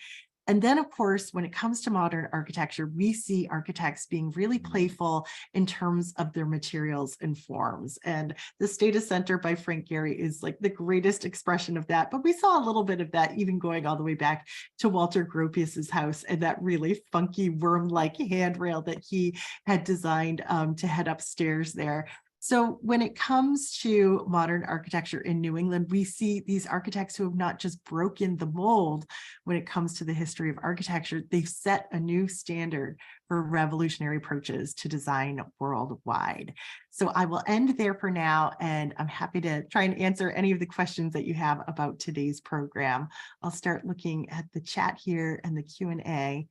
And then, of course, when it comes to modern architecture, we see architects being really playful in terms of their materials and forms. And the Stata Center by Frank Gehry is like the greatest expression of that. But we saw a little bit of that even going all the way back to Walter Gropius's house and that really funky worm-like handrail that he had designed to head upstairs there. So when it comes to modern architecture in New England, we see these architects who have not just broken the mold when it comes to the history of architecture, they've set a new standard for revolutionary approaches to design worldwide. So I will end there for now, and I'm happy to try and answer any of the questions that you have about today's program. I'll start looking at the chat here and the Q&A.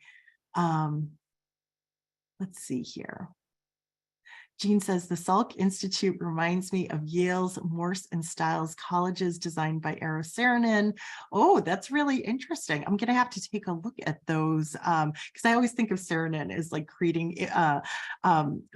Let's see here. Jean says, the Salk Institute reminds me of Yale's Morse and Stiles colleges designed by Eero Saarinen. Oh, that's really interesting. I'm going to have to take a look at those because I always think of Saarinen as like creating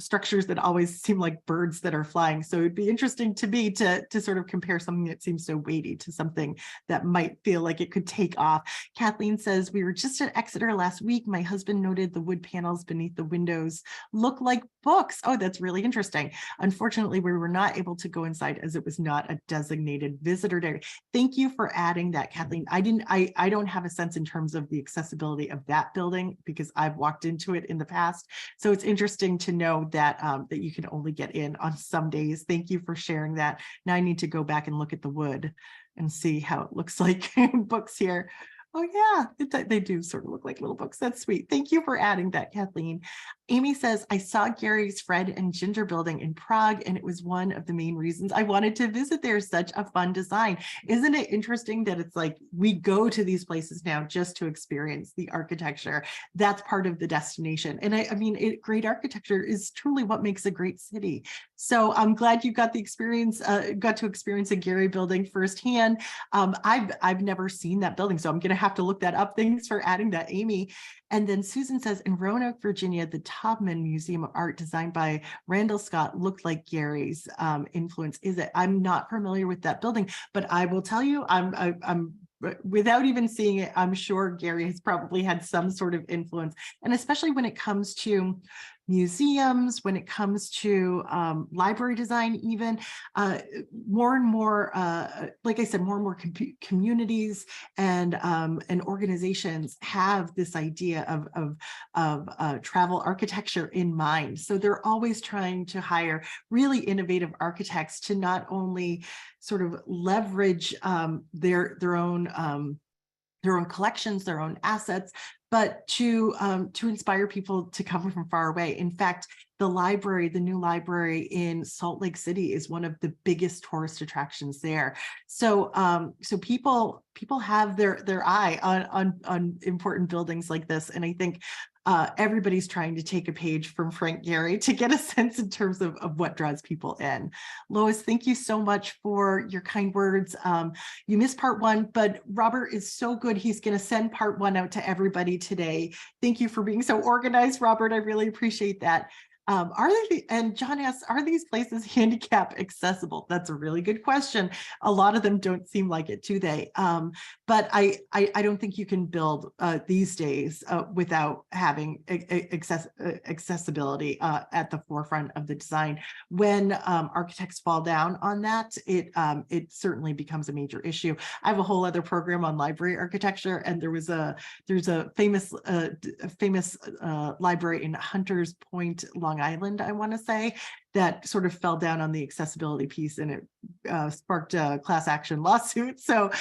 structures that always seem like birds that are flying. So it'd be interesting to me to sort of compare something that seems so weighty to something that might feel like it could take off. Kathleen says, we were just at Exeter last week. My husband noted the wood panels beneath the windows look like books. Oh, that's really interesting. Unfortunately, we were not able to go inside as it was not a designated visitor area. Thank you for adding that, Kathleen. I don't have a sense in terms of the accessibility of that building because I've walked into it in the past. So it's interesting to know that that you can only get in on some days. Thank you for sharing that. Now I need to go back and look at the wood and see how it looks like in books here. Oh yeah, they do sort of look like little books. That's sweet. Thank you for adding that, Kathleen. Amy says, I saw Gary's Fred and Ginger building in Prague, and it was one of the main reasons I wanted to visit there. Such a fun design. Isn't it interesting that it's like we go to these places now just to experience the architecture? That's part of the destination. And I mean, great architecture is truly what makes a great city. So I'm glad you got the experience, got to experience a Gary building firsthand. I've never seen that building, so I'm going to have to look that up. Thanks for adding that, Amy. And then Susan says, in Roanoke, Virginia, the Taubman Museum of Art designed by Randall Scott looked like Gary's influence. Is it? I'm not familiar with that building, but I will tell you, I'm without even seeing it, I'm sure Gary has probably had some sort of influence. And especially when it comes to museums, when it comes to library design, even more and more, like I said, more and more communities and organizations have this idea of travel architecture in mind. So they're always trying to hire really innovative architects to not only sort of leverage their own collections, their own assets, but to inspire people to come from far away. In fact, the new library in Salt Lake City is one of the biggest tourist attractions there. So so people have their eye on important buildings like this, and I think everybody's trying to take a page from Frank Gehry to get a sense in terms of what draws people in. Lois, thank you so much for your kind words. You missed part one, but Robert is so good. He's going to send part one out to everybody today. Thank you for being so organized, Robert. I really appreciate that. And John asks, are these places handicap accessible? That's a really good question. A lot of them don't seem like it, do they? But I don't think you can build these days without having accessibility at the forefront of the design. When architects fall down on that, it certainly becomes a major issue. I have a whole other program on library architecture, and there's a famous library in Hunters Point, Long Island, I want to say, that sort of fell down on the accessibility piece, and it sparked a class action lawsuit. So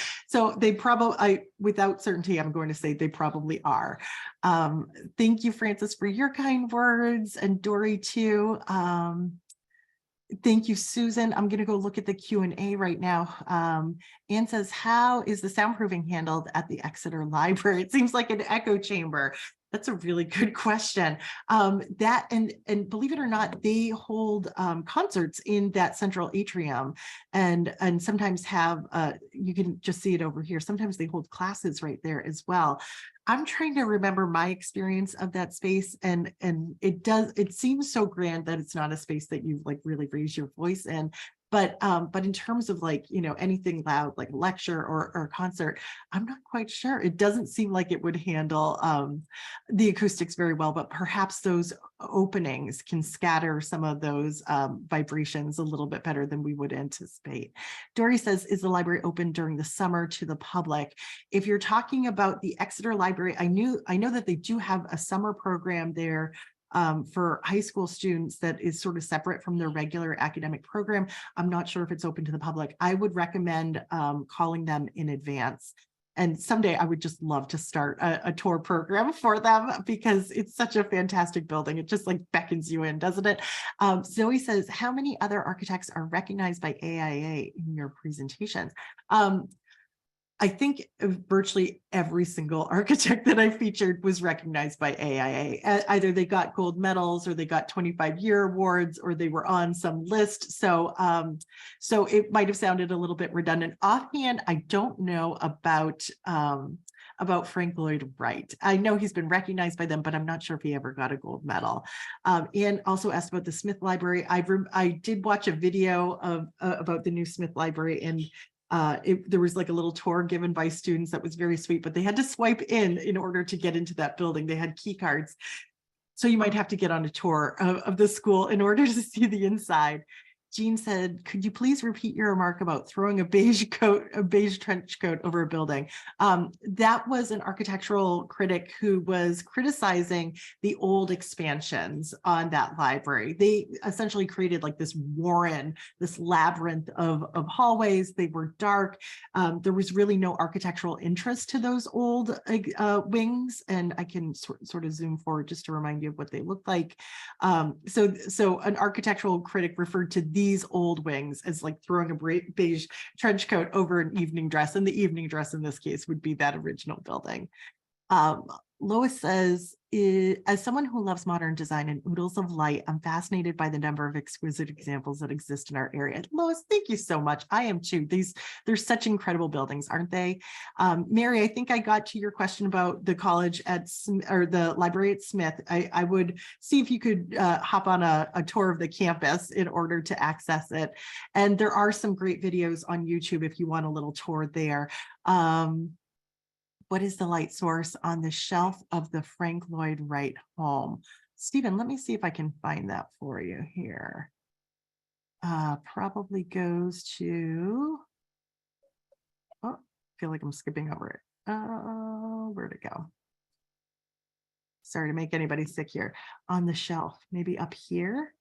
they probably, without certainty, I'm going to say they probably are. Thank you, Francis, for your kind words, and Dory too. Thank you, Susan. I'm going to go look at the Q&A right now. Anne says, how is the soundproofing handled at the Exeter Library? It seems like an echo chamber. That's a really good question. That and believe it or not, they hold concerts in that central atrium, and sometimes have you can just see it over here. Sometimes they hold classes right there as well. I'm trying to remember my experience of that space, and it seems so grand that it's not a space that you like really raise your voice in. But in terms of like, you know, anything loud like lecture or concert, I'm not quite sure. It doesn't seem like it would handle the acoustics very well, but perhaps those openings can scatter some of those vibrations a little bit better than we would anticipate. Dory says, is the library open during the summer to the public? If you're talking about the Exeter Library, I know that they do have a summer program there for high school students that is sort of separate from their regular academic program. I'm not sure if it's open to the public. I would recommend calling them in advance. And someday I would just love to start a tour program for them, because it's such a fantastic building. It just like beckons you in, doesn't it? Zoe says, how many other architects are recognized by AIA in your presentations? I think virtually every single architect that I featured was recognized by AIA. Either they got gold medals, or they got 25-year awards, or they were on some list. So it might have sounded a little bit redundant. Offhand, I don't know about Frank Lloyd Wright. I know he's been recognized by them, but I'm not sure if he ever got a gold medal. And also asked about the Smith Library. I did watch a video about the new Smith Library, and there was like a little tour given by students that was very sweet, but they had to swipe in order to get into that building. They had key cards. So you might have to get on a tour of the school in order to see the inside. Jean said, could you please repeat your remark about throwing a beige trench coat over a building? That was an architectural critic who was criticizing the old expansions on that library. They essentially created like this warren, this labyrinth of hallways. They were dark. There was really no architectural interest to those old wings. And I can sort of zoom forward just to remind you of what they looked like. So an architectural critic referred to these old wings as like throwing a beige trench coat over an evening dress, and the evening dress in this case would be that original building. Lois says, as someone who loves modern design and oodles of light, I'm fascinated by the number of exquisite examples that exist in our area. Lois, thank you so much. I am too. They're such incredible buildings, aren't they? Mary, I think I got to your question about the college at, or the library at Smith. I would see if you could hop on a tour of the campus in order to access it. And there are some great videos on YouTube if you want a little tour there. What is the light source on the shelf of the Frank Lloyd Wright home? Stephen, let me see if I can find that for you here. Probably goes to, oh, I feel like I'm skipping over it. Where'd it go? Sorry to make anybody sick here. On the shelf, maybe up here.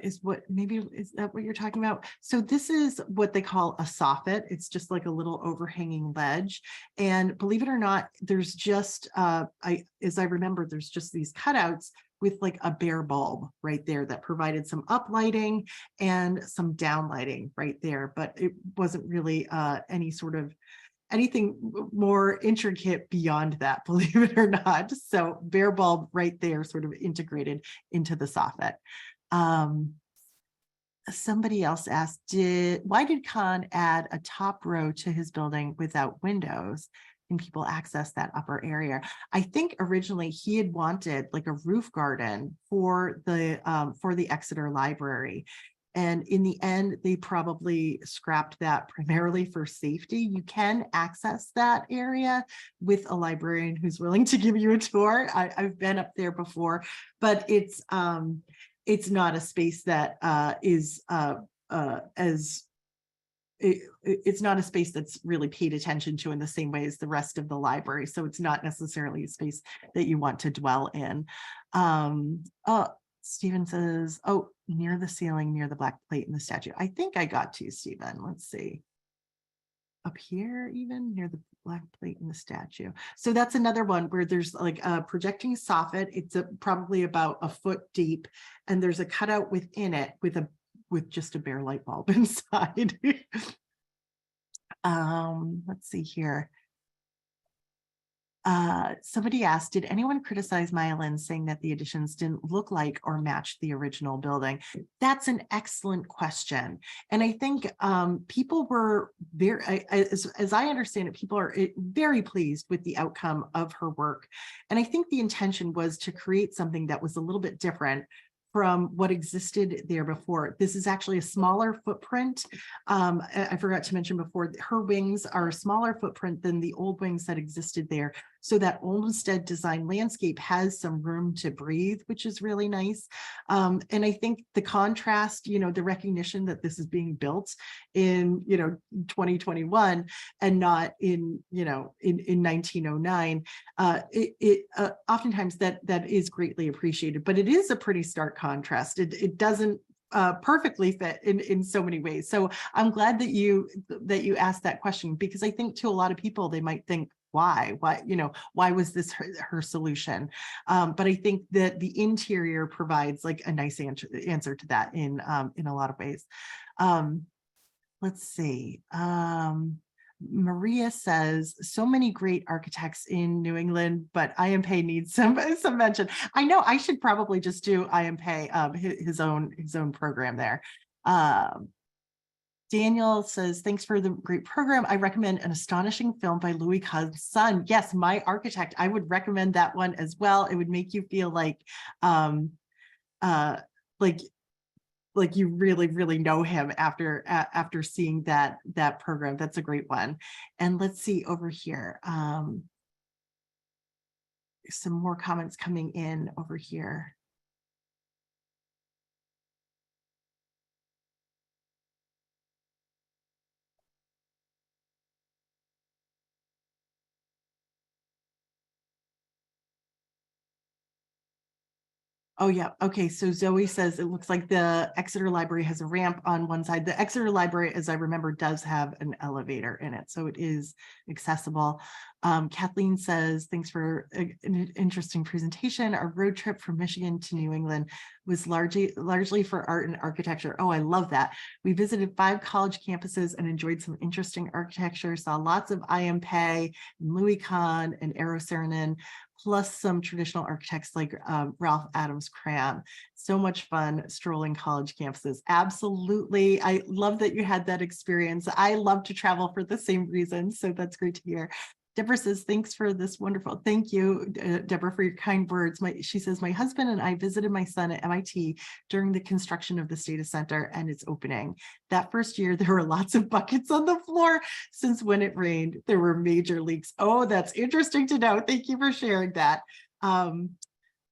Is that what you're talking about? So this is what they call a soffit. It's just like a little overhanging ledge. And believe it or not, there's just, as I remember, there's just these cutouts with like a bare bulb right there that provided some uplighting and some downlighting right there. But it wasn't really anything more intricate beyond that, believe it or not. So bare bulb right there, sort of integrated into the soffit. Somebody else asked, why did Kahn add a top row to his building without windows? Can people access that upper area? I think originally he had wanted like a roof garden for the Exeter Library. And in the end, they probably scrapped that primarily for safety. You can access that area with a librarian who's willing to give you a tour. I've been up there before, but it's not a space that it's not a space that's really paid attention to in the same way as the rest of the library. So it's not necessarily a space that you want to dwell in. Stephen says, oh, near the ceiling, near the black plate in the statue. I think I got to, Stephen. Let's see. Up here, even near the black plate in the statue. So that's another one where there's like a projecting soffit. It's probably about a foot deep, and there's a cutout within it with just a bare light bulb inside. Let's see here. Somebody asked, did anyone criticize Maya Lin saying that the additions didn't look like or match the original building? That's an excellent question. And I think people were as I understand it, people are very pleased with the outcome of her work. And I think the intention was to create something that was a little bit different from what existed there before. This is actually a smaller footprint. I forgot to mention before, her wings are a smaller footprint than the old wings that existed there. So that Olmsted design landscape has some room to breathe, which is really nice. And I think the contrast, the recognition that this is being built in, 2021 and not in 1909, oftentimes that is greatly appreciated, but it is a pretty stark contrast. It doesn't perfectly fit in so many ways. So I'm glad that you asked that question, because I think to a lot of people, they might think, why was this her solution? But I think that the interior provides like a nice answer to that in a lot of ways. Let's see. Maria says, so many great architects in New England, but I.M. Pei needs some mention. I know I should probably just do I.M. Pei, his own program there. Daniel says, thanks for the great program. I recommend An Astonishing Film by Louis Kahn's son. Yes, My Architect. I would recommend that one as well. It would make you feel like you really, really know him after seeing that program. That's a great one. And let's see over here. Some more comments coming in over here. Oh, yeah. Okay. So Zoe says it looks like the Exeter Library has a ramp on one side. The Exeter Library, as I remember, does have an elevator in it, so it is accessible. Kathleen says, thanks for an interesting presentation. Our road trip from Michigan to New England was largely for art and architecture. Oh, I love that. We visited 5 college campuses and enjoyed some interesting architecture, saw lots of I.M. Pei, Louis Kahn, and Eero Saarinen, plus some traditional architects like Ralph Adams Cram. So much fun strolling college campuses. Absolutely. I love that you had that experience. I love to travel for the same reason. So that's great to hear. Deborah says, thanks for this wonderful, thank you, Deborah, for your kind words. She says, my husband and I visited my son at MIT during the construction of this data center and its opening. That first year, there were lots of buckets on the floor since when it rained, there were major leaks. Oh, that's interesting to know. Thank you for sharing that.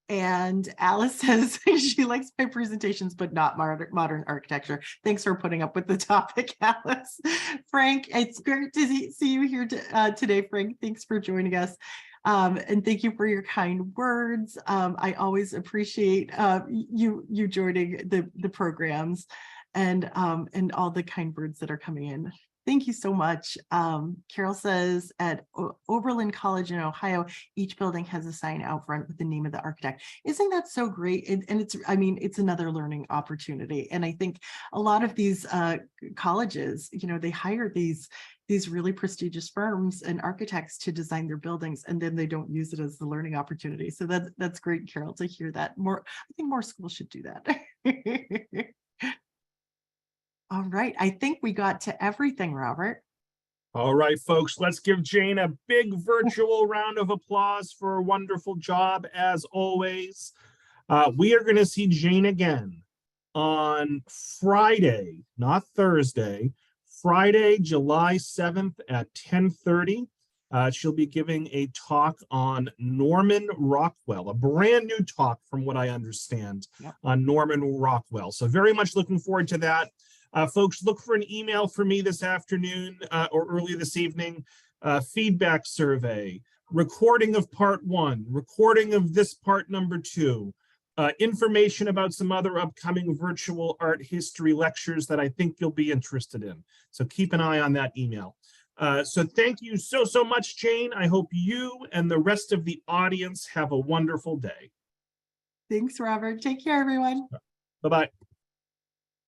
And Alice says she likes my presentations, but not modern architecture. Thanks for putting up with the topic, Alice. Frank, it's great to see you here today, Frank. Thanks for joining us. And thank you for your kind words. I always appreciate you joining the programs and all the kind words that are coming in. Thank you so much. Carol says at Oberlin College in Ohio, each building has a sign out front with the name of the architect. Isn't that so great? And it's, I mean, it's another learning opportunity. And I think a lot of these colleges, you know, they hire these really prestigious firms and architects to design their buildings, and then they don't use it as the learning opportunity. So that's great, Carol, to hear that. I think more schools should do that. All right, I think we got to everything, Robert. All right, folks, let's give Jane a big virtual round of applause for a wonderful job, as always. We are going to see Jane again on Friday, not Thursday, Friday, July 7th at 10:30. She'll be giving a talk on Norman Rockwell, a brand new talk from what I understand. Yep. On Norman Rockwell. So very much looking forward to that. Folks, look for an email from me this afternoon or early this evening. Feedback survey, recording of part 1, recording of this part number 2, information about some other upcoming virtual art history lectures that I think you'll be interested in. So keep an eye on that email. So thank you so much, Jane. I hope you and the rest of the audience have a wonderful day. Thanks, Robert. Take care, everyone. Bye-bye.